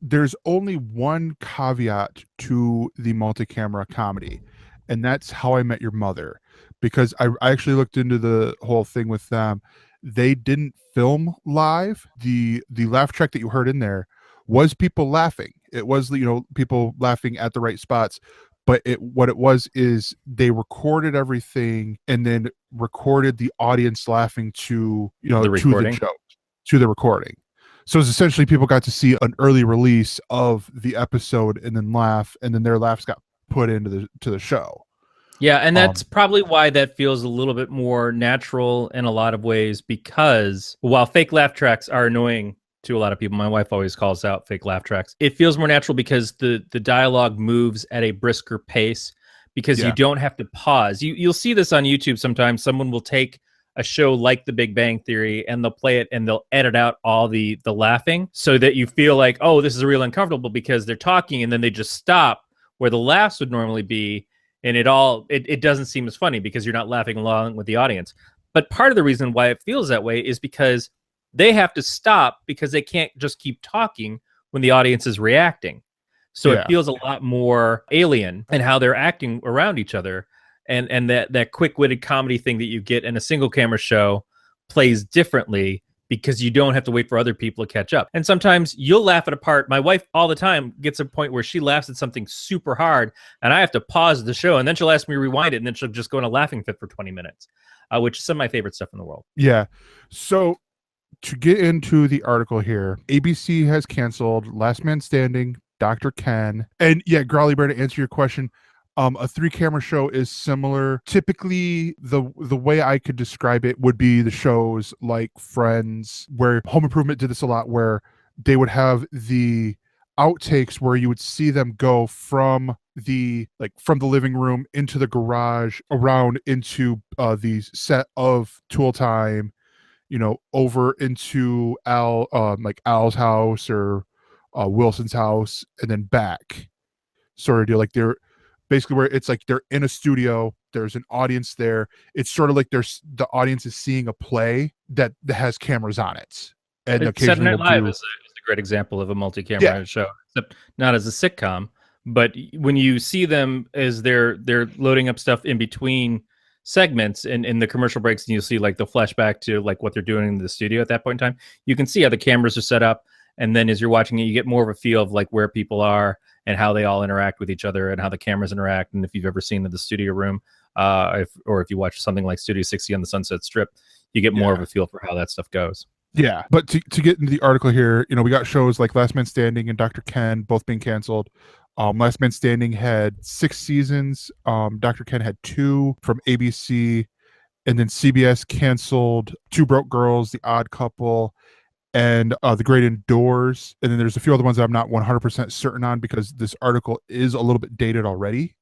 There's only one caveat to the multi-camera comedy, and that's How I Met Your Mother, because I actually looked into the whole thing with them, they didn't film live. The laugh track that you heard in there was people laughing. It was, you know, people laughing at the right spots. But what it was is they recorded everything and then recorded the audience laughing to, you know,
The
to
recording?
the show, to the recording. So it's essentially people got to see an early release of the episode and then laugh, and then their laughs got put into the show.
Yeah, and that's probably why that feels a little bit more natural in a lot of ways, because while fake laugh tracks are annoying to a lot of people, my wife always calls out fake laugh tracks. It feels more natural because the dialogue moves at a brisker pace, because you don't have to pause. You'll see this on YouTube sometimes. Someone will take a show like The Big Bang Theory and they'll play it and they'll edit out all the laughing so that you feel like, oh, this is real uncomfortable because they're talking, and then they just stop where the laughs would normally be, and it doesn't seem as funny because you're not laughing along with the audience. But part of the reason why it feels that way is because they have to stop because they can't just keep talking when the audience is reacting. So it feels a lot more alien in how they're acting around each other. And that quick-witted comedy thing that you get in a single camera show plays differently because you don't have to wait for other people to catch up. And sometimes you'll laugh at a part. My wife all the time gets a point where she laughs at something super hard, and I have to pause the show, and then she'll ask me to rewind it, and then she'll just go in a laughing fit for 20 minutes, which is some of my favorite stuff in the world.
Yeah. So to get into the article here, ABC has canceled Last Man Standing, Dr. Ken, and Growly Bear, to answer your question, a 3-camera show is similar. Typically, the way I could describe it would be the shows like Friends, where Home Improvement did this a lot, where they would have the outtakes where you would see them go from the living room into the garage, around into the set of Tool Time, you know, over into Al's house or Wilson's house, and then back, sort of deal. Like, they're basically where it's like they're in a studio, there's an audience there. It's sort of like the audience is seeing a play that has cameras on it. And
Saturday
occasionally
Night Live is a great example of a multi-camera show, except not as a sitcom. But when you see them as they're loading up stuff in between segments and in the commercial breaks, and you'll see like the flashback to like what they're doing in the studio at that point in time, you can see how the cameras are set up. And then as you're watching it, you get more of a feel of like where people are and how they all interact with each other and how the cameras interact. And if you've ever seen the studio room, if you watch something like Studio 60 on the Sunset Strip, you get more of a feel for how that stuff goes. Yeah.
But to get into the article here, you know, we got shows like Last Man Standing and Dr. Ken both being canceled. Last Man Standing had 6 seasons. Dr. Ken had 2 from ABC. And then CBS canceled Two Broke Girls, The Odd Couple, and The Great Indoors. And then there's a few other ones that I'm not 100% certain on, because this article is a little bit dated already,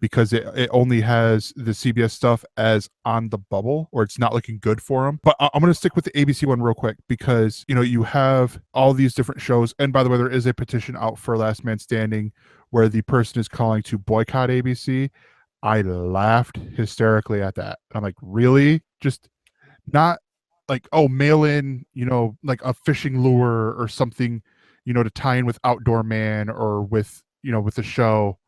because it only has the CBS stuff as on the bubble, or it's not looking good for them. But I'm going to stick with the ABC one real quick, because, you know, you have all these different shows. And by the way, there is a petition out for Last Man Standing where the person is calling to boycott ABC. I laughed hysterically at that. I'm like, really? Just not like, oh, mail in, you know, like a fishing lure or something, you know, to tie in with Outdoor Man or with, you know, with the show.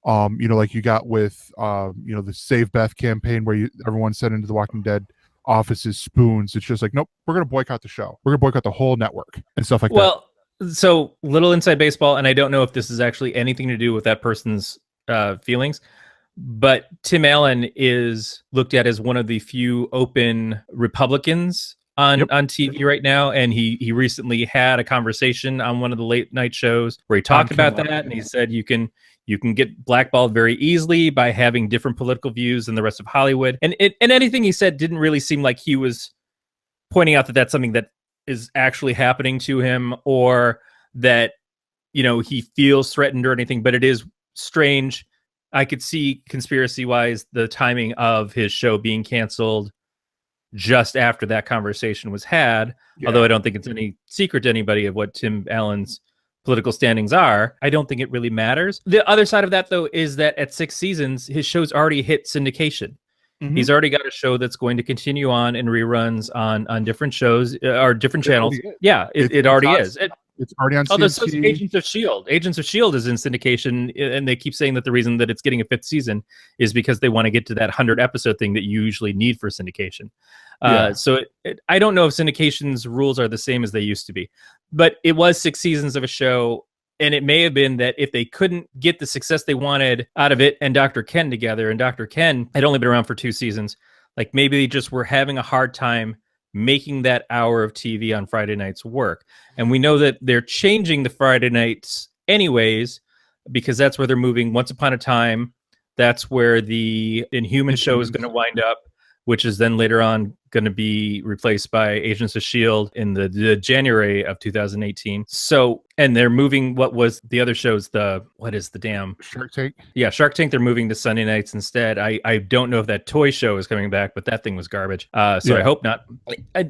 You know, like you got with, you know, the Save Beth campaign where everyone sent into the Walking Dead offices spoons. It's just like, nope, we're going to boycott the show. We're going to boycott the whole network and stuff like that.
Well, so little inside baseball, and I don't know if this is actually anything to do with that person's feelings, but Tim Allen is looked at as one of the few open Republicans on TV right now, and he recently had a conversation on one of the late night shows where he talked about that, and he said you can get blackballed very easily by having different political views than the rest of Hollywood, and anything he said didn't really seem like he was pointing out that that's something that is actually happening to him, or that, you know, he feels threatened or anything. But it is strange. I could see conspiracy wise the timing of his show being canceled just after that conversation was had. Although I don't think it's any secret to anybody of what Tim Allen's political standings are. I don't think it really matters. The other side of that, though, is that at 6 seasons, his show's already hit syndication. Mm-hmm. He's already got a show that's going to continue on in reruns on different shows or different channels. Yeah, it already is.
It's already on
Although so is
CNC.
Agents of S.H.I.E.L.D. Agents of S.H.I.E.L.D. is in syndication, and they keep saying that the reason that it's getting a 5th season is because they want to get to that 100-episode thing that you usually need for syndication.
Yeah.
So I don't know if syndication's rules are the same as they used to be. But it was 6 seasons of a show, and it may have been that if they couldn't get the success they wanted out of it and Dr. Ken together, and Dr. Ken had only been around for 2 seasons, like maybe they just were having a hard time making that hour of TV on Friday nights work. And we know that they're changing the Friday nights anyways, because that's where they're moving. Once Upon a Time, that's where the Inhuman show is going to wind up, which is then later on going to be replaced by Agents of S.H.I.E.L.D. in the January of 2018. So, and they're moving what was the other shows, what is the damn
Shark Tank?
Yeah, Shark Tank, they're moving to Sunday nights instead. I don't know if that toy show is coming back, but that thing was garbage. So
Yeah.
I hope not.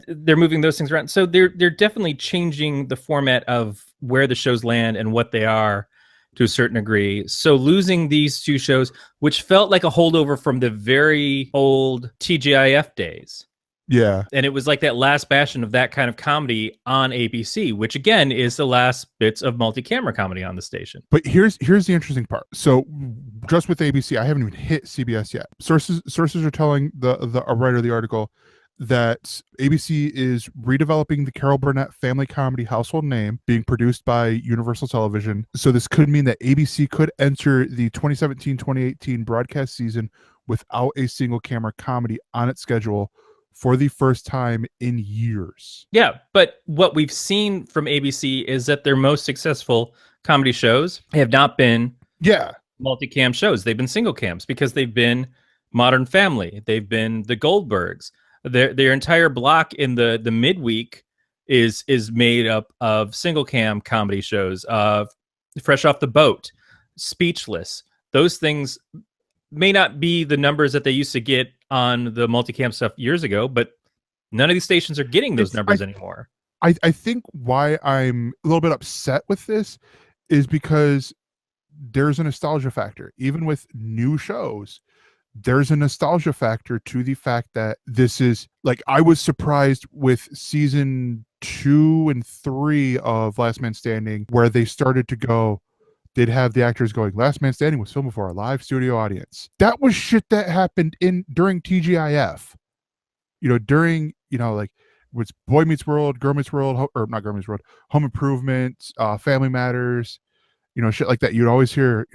They're moving those things around. So they're definitely changing the format of where the shows land and what they are to a certain degree. So losing these 2 shows, which felt like a holdover from the very old TGIF days.
Yeah.
And it was like that last bastion of that kind of comedy on ABC, which again is the last bits of multi-camera comedy on the station.
But here's the interesting part. So just with ABC, I haven't even hit CBS yet. Sources are telling a writer of the article that ABC is redeveloping the Carol Burnett family comedy household name being produced by Universal Television. So this could mean that ABC could enter the 2017-2018 broadcast season without a single camera comedy on its schedule for the first time in years.
Yeah, but what we've seen from ABC is that their most successful comedy shows have not been multicam shows. They've been single cams because they've been Modern Family. They've been the Goldbergs. Their entire block in the midweek is made up of single cam comedy shows. Fresh Off the Boat, Speechless. Those things may not be the numbers that they used to get on the multicam stuff years ago, but none of these stations are getting those numbers anymore.
I think why I'm a little bit upset with this is because there's a nostalgia factor. Even with new shows, there's a nostalgia factor to the fact that this is like, I was surprised with season 2 and 3 of Last Man Standing, where they started to go, they'd have the actors going, Last Man Standing was filmed before a live studio audience. That was shit that happened during TGIF. During, like, was Boy Meets World, Girl Meets World, or not Girl Meets World, Home Improvement, Family Matters, shit like that. You'd always hear,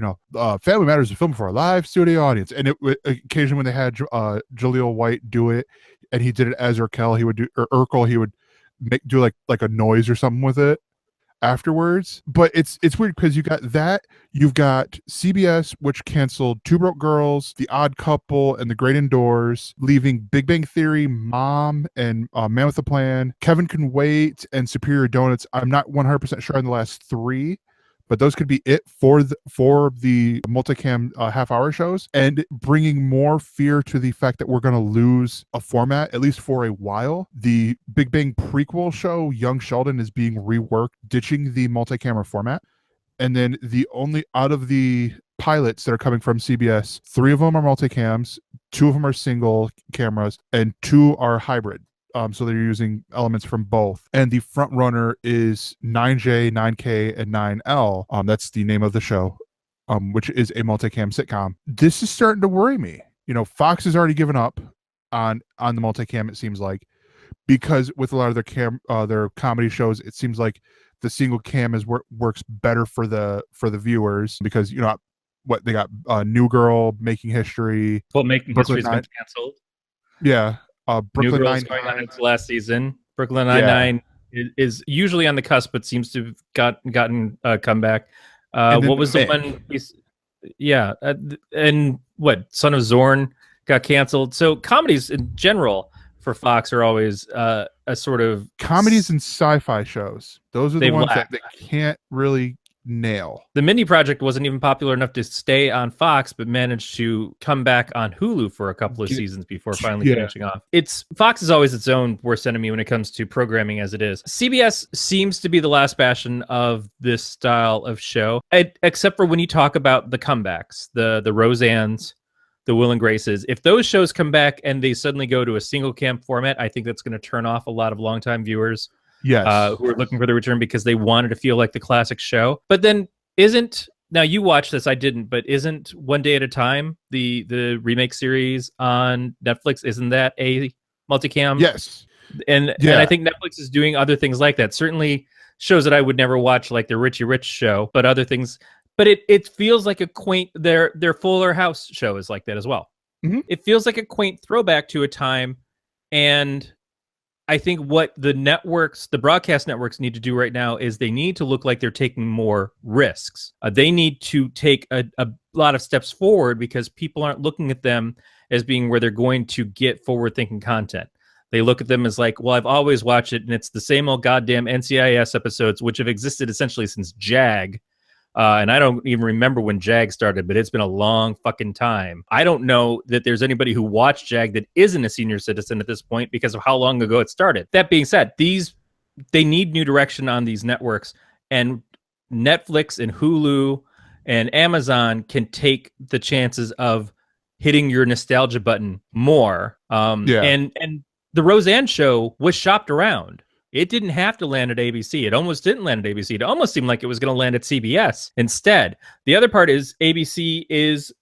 Family Matters is filmed for a live studio audience. And occasionally when they had Jaleel White do it, and he did it as Urkel, he would do, or Urkel, he would do like a noise or something with it afterwards. But it's weird because you've got CBS, which canceled Two Broke Girls, The Odd Couple, and The Great Indoors, leaving Big Bang Theory, Mom, and Man with a Plan, Kevin Can Wait, and Superior Donuts. I'm not 100% sure on the last 3, but those could be it for the multicam half-hour shows, and bringing more fear to the fact that we're going to lose a format, at least for a while. The Big Bang prequel show, Young Sheldon, is being reworked, ditching the multi-camera format. And then the only out of the pilots that are coming from CBS, 3 of them are multicams, 2 of them are single cameras, and 2 are hybrid. So they're using elements from both. And the front runner is 9J, 9K, and 9L. That's the name of the show, which is a multicam sitcom. This is starting to worry me. Fox has already given up on the multicam, it seems like, because with a lot of their comedy shows, it seems like the single cam works better for the viewers, because what they got, New Girl, Making History.
Well, Making History's been canceled.
Yeah. Brooklyn
Nine-Nine going on its last season. Brooklyn Nine-Nine is usually on the cusp, but seems to have gotten a comeback. What was the one? And what? Son of Zorn got canceled. So comedies in general for Fox are always a sort of
comedies and sci-fi shows. Those are the ones that they can't really nail.
The Mindy Project wasn't even popular enough to stay on Fox, but managed to come back on Hulu for a couple of seasons before finally finishing off. Fox is always its own worst enemy when it comes to programming, as it is. CBS seems to be the last bastion of this style of show, except for when you talk about the comebacks, the Roseannes, the Will and Graces. If those shows come back and they suddenly go to a single cam format, I think that's going to turn off a lot of longtime viewers
Yes.
who are looking for the return because they wanted to feel like the classic show. But then now you watched this, I didn't, but isn't One Day at a Time the remake series on Netflix? Isn't that a multicam?
Yes.
And I think Netflix is doing other things like that. Certainly shows that I would never watch, like the Richie Rich show, but other things. But it feels like a quaint. Their Fuller House show is like that as well.
Mm-hmm.
It feels like a quaint throwback to a time, and I think what the broadcast networks need to do right now is they need to look like they're taking more risks. They need to take a lot of steps forward because people aren't looking at them as being where they're going to get forward-thinking content. They look at them as like, well, I've always watched it, and it's the same old goddamn NCIS episodes, which have existed essentially since JAG. And I don't even remember when JAG started, but it's been a long fucking time. I don't know that there's anybody who watched JAG that isn't a senior citizen at this point because of how long ago it started. That being said, they need new direction on these networks, and Netflix and Hulu and Amazon can take the chances of hitting your nostalgia button more. And the Roseanne show was shopped around. It didn't have to land at ABC. It almost didn't land at ABC. It almost seemed like it was going to land at CBS instead. The other part is ABC is,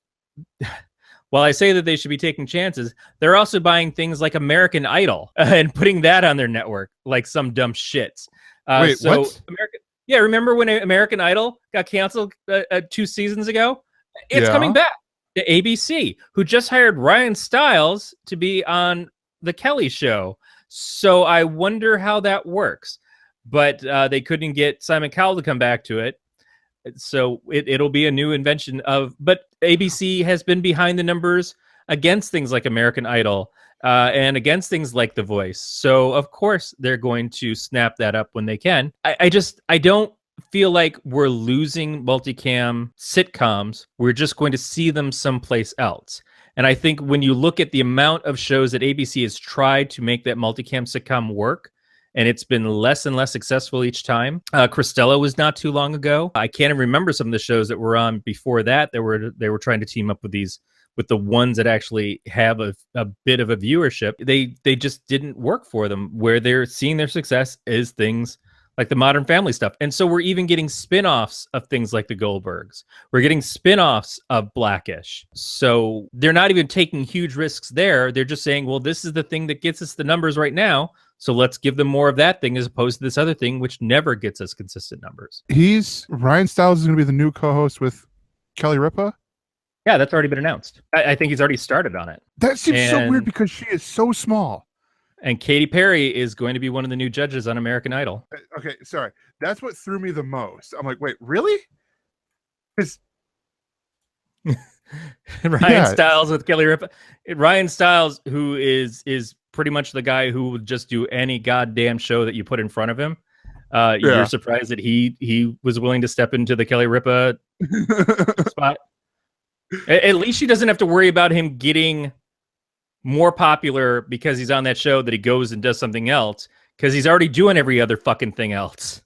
while I say that they should be taking chances, they're also buying things like American Idol and putting that on their network like some dumb shits.
Wait, what?
Remember when American Idol got canceled 2 seasons ago? It's coming back to ABC, who just hired Ryan Stiles to be on The Kelly Show. So I wonder how that works. But they couldn't get Simon Cowell to come back to it. So it'll be a new invention but ABC has been behind the numbers against things like American Idol and against things like The Voice. So of course they're going to snap that up when they can. I don't feel like we're losing multicam sitcoms. We're just going to see them someplace else. And I think when you look at the amount of shows that ABC has tried to make that multicam sitcom work, and it's been less and less successful each time. Cristela was not too long ago. I can't even remember some of the shows that were on before that. They were trying to team up with the ones that actually have a bit of a viewership. They just didn't work for them. Where they're seeing their success is things like the Modern Family stuff. And so we're even getting spin-offs of things like the Goldbergs. We're getting spin-offs of Blackish. So they're not even taking huge risks there. They're just saying, well, this is the thing that gets us the numbers right now. So let's give them more of that thing as opposed to this other thing, which never gets us consistent numbers.
Ryan Stiles is going to be the new co-host with Kelly Ripa.
Yeah, that's already been announced. I think he's already started on it.
That seems so weird because she is so small.
And Katy Perry is going to be one of the new judges on American Idol.
Okay, sorry. That's what threw me the most. I'm like, wait, really?
Ryan Stiles with Kelly Ripa. Ryan Stiles, who is pretty much the guy who would just do any goddamn show that you put in front of him. You're surprised that he was willing to step into the Kelly Ripa spot. At least she doesn't have to worry about him getting more popular because he's on that show that he goes and does something else because he's already doing every other fucking thing else.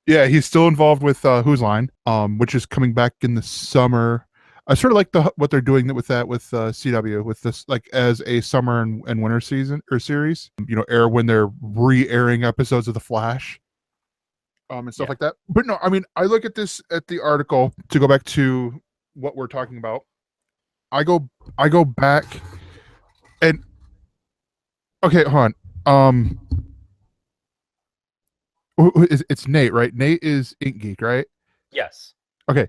Yeah, he's still involved with Whose Line, which is coming back in the summer. I sort of like what they're doing with CW with this, like as a summer and winter season or series. Air when they're re-airing episodes of The Flash, and stuff like that. But no, I mean, I look at the article to go back to what we're talking about. I go back and okay, hold on. It's Nate, right? Nate is Ink Geek, right?
Yes.
Okay.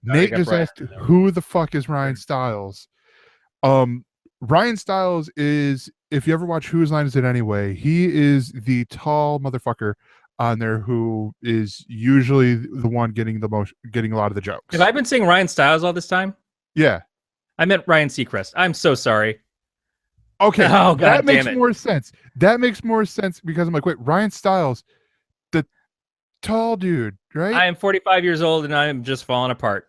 Nate just asked, who the fuck is Ryan Stiles? Ryan Stiles is, if you ever watch Whose Line Is It Anyway, he is the tall motherfucker on there who is usually the one getting a lot of the jokes.
Have I been saying Ryan Stiles all this time?
Yeah.
I meant Ryan Seacrest. I'm so sorry.
Okay.
Oh, God
that
damn
makes
it.
more sense. That makes more sense because I'm like, wait, Ryan Stiles, the tall dude, right?
I am 45 years old and I am just falling apart.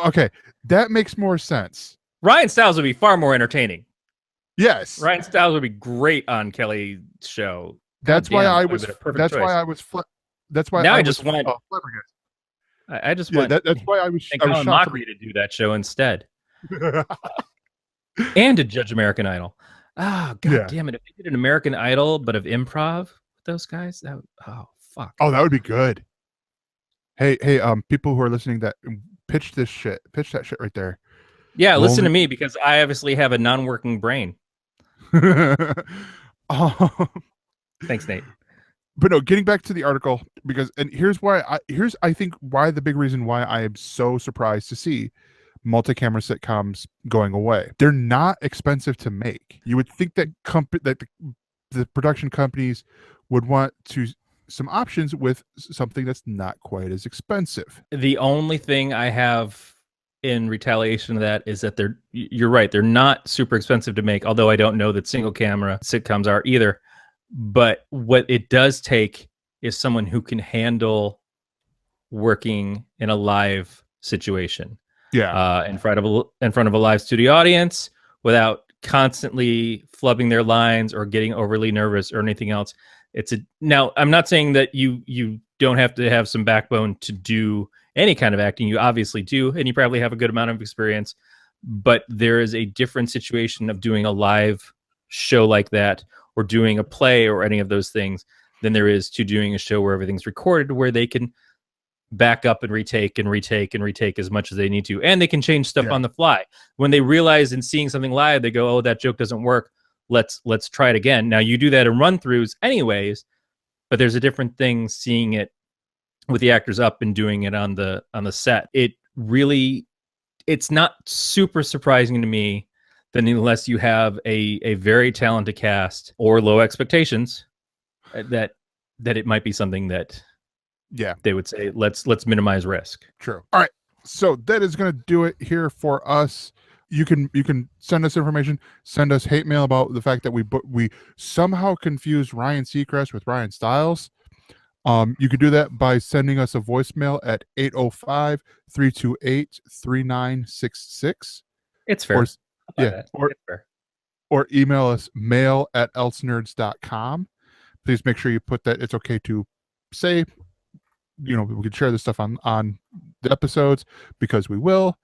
Okay. That makes more sense.
Ryan Stiles would be far more entertaining.
Yes.
Ryan Stiles would be great on Kelly's show.
That's why I was.
That's
why I was. That's why
now
I
just want. I just want.
That's why I was. I was
Mockery to do that show instead, and to judge American Idol. Oh, God damn it! If they did an American Idol but of improv, what those guys? Oh fuck.
Oh, that would be good. Hey, people who are listening, that pitch that shit right there.
Yeah, listen to me because I obviously have a non-working brain. Thanks, Nate.
But no, getting back to the article, here's I think why the big reason why I am so surprised to see multi-camera sitcoms going away. They're not expensive to make. You would think that the production companies would want some options with something that's not quite as expensive.
The only thing I have in retaliation to that is that you're right, they're not super expensive to make, although I don't know that single camera sitcoms are either. But what it does take is someone who can handle working in a live situation.
Yeah.
In front of a live studio audience without constantly flubbing their lines or getting overly nervous or anything else. Now, I'm not saying that you don't have to have some backbone to do any kind of acting. You obviously do, and you probably have a good amount of experience, but there is a different situation of doing a live show like that or doing a play or any of those things than there is to doing a show where everything's recorded, where they can back up and retake as much as they need to, and they can change stuff on the fly. When they realize in seeing something live, they go, oh, that joke doesn't work, let's try it again. Now, you do that in run-throughs anyways, but there's a different thing seeing it with the actors up and doing it on the set. It's not super surprising to me that unless you have a very talented cast or low expectations, that it might be something that they would say, let's minimize risk.
True. All right, so that is going to do it here for us. You can send us information, send us hate mail about the fact that we somehow confused Ryan Seacrest with Ryan Stiles. You could do that by sending us a voicemail at 805-328-3966.
It's fair.
Or email us mail@elsenerds.com. Please make sure you put that it's okay to say, we can share this stuff on the episodes, because we will.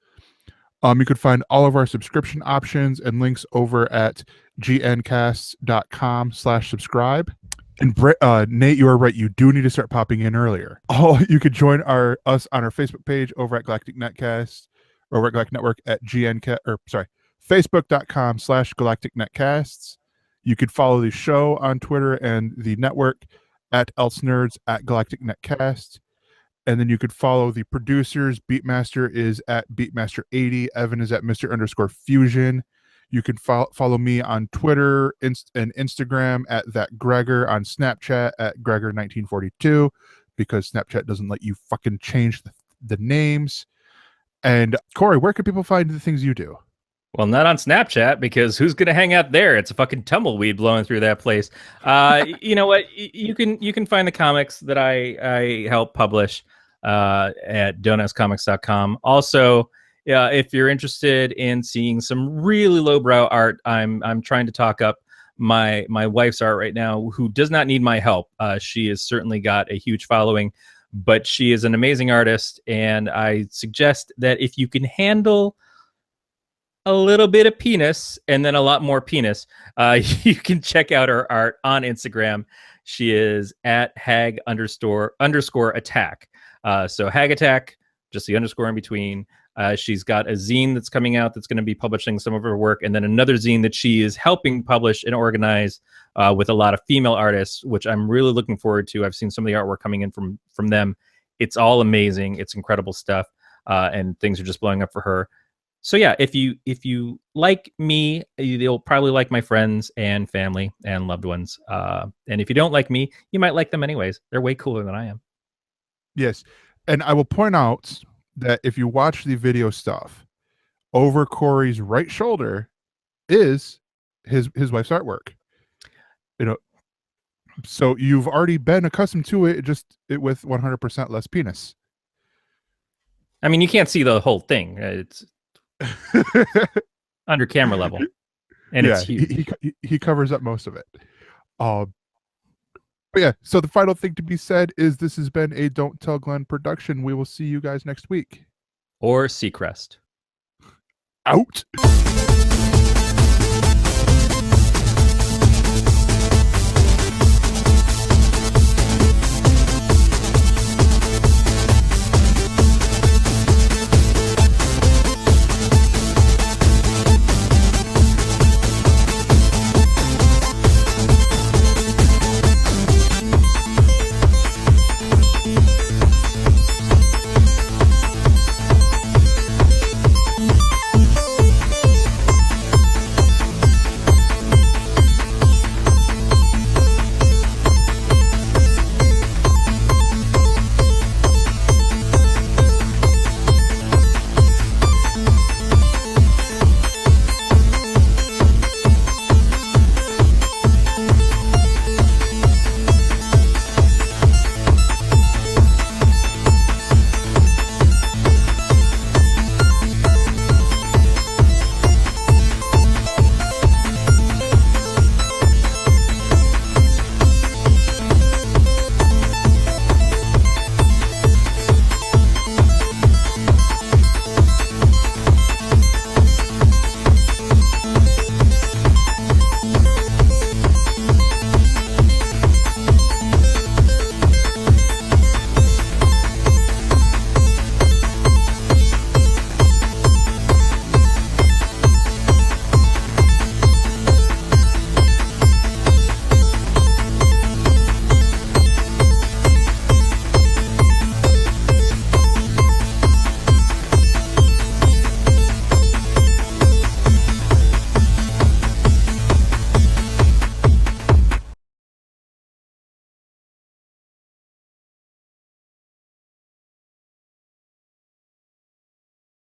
You could find all of our subscription options and links over at gncasts.com/subscribe. And Nate, you are right. You do need to start popping in earlier. You could join us on our Facebook page over at Galactic Netcast, or over at Galactic Network at Facebook.com/Galactic Netcasts. You could follow the show on Twitter and the network at ElseNerds at Galactic Netcast. And then you could follow the producers. Beatmaster is at Beatmaster80. Evan is at Mr_Fusion. You can follow me on Twitter and Instagram at that Gregor, on Snapchat at Gregor1942, because Snapchat doesn't let you fucking change the names. And Corey, where can people find the things you do?
Well, not on Snapchat, because who's going to hang out there? It's a fucking tumbleweed blowing through that place. You know what? You can find the comics that I help publish at donutscomics.com. Also, if you're interested in seeing some really lowbrow art, I'm trying to talk up my wife's art right now, who does not need my help. She has certainly got a huge following, but she is an amazing artist, and I suggest that if you can handle a little bit of penis and then a lot more penis, you can check out her art on Instagram. She is at hag_attack. So hag attack, just the underscore in between. She's got a zine that's coming out that's going to be publishing some of her work, and then another zine that she is helping publish and organize with a lot of female artists, which I'm really looking forward to. I've seen some of the artwork coming in from them. It's all amazing. It's incredible stuff, and things are just blowing up for her. So yeah, if you like me, you'll probably like my friends and family and loved ones. And if you don't like me, you might like them anyways. They're way cooler than I am.
Yes, and I will point out that if you watch the video stuff, over Corey's right shoulder is his wife's artwork. So you've already been accustomed to it, just with 100% less penis.
I mean, you can't see the whole thing. It's under camera level, and it's huge.
He covers up most of it. But yeah, so the final thing to be said is this has been a Don't Tell Glenn production. We will see you guys next week.
Or Seacrest.
Out.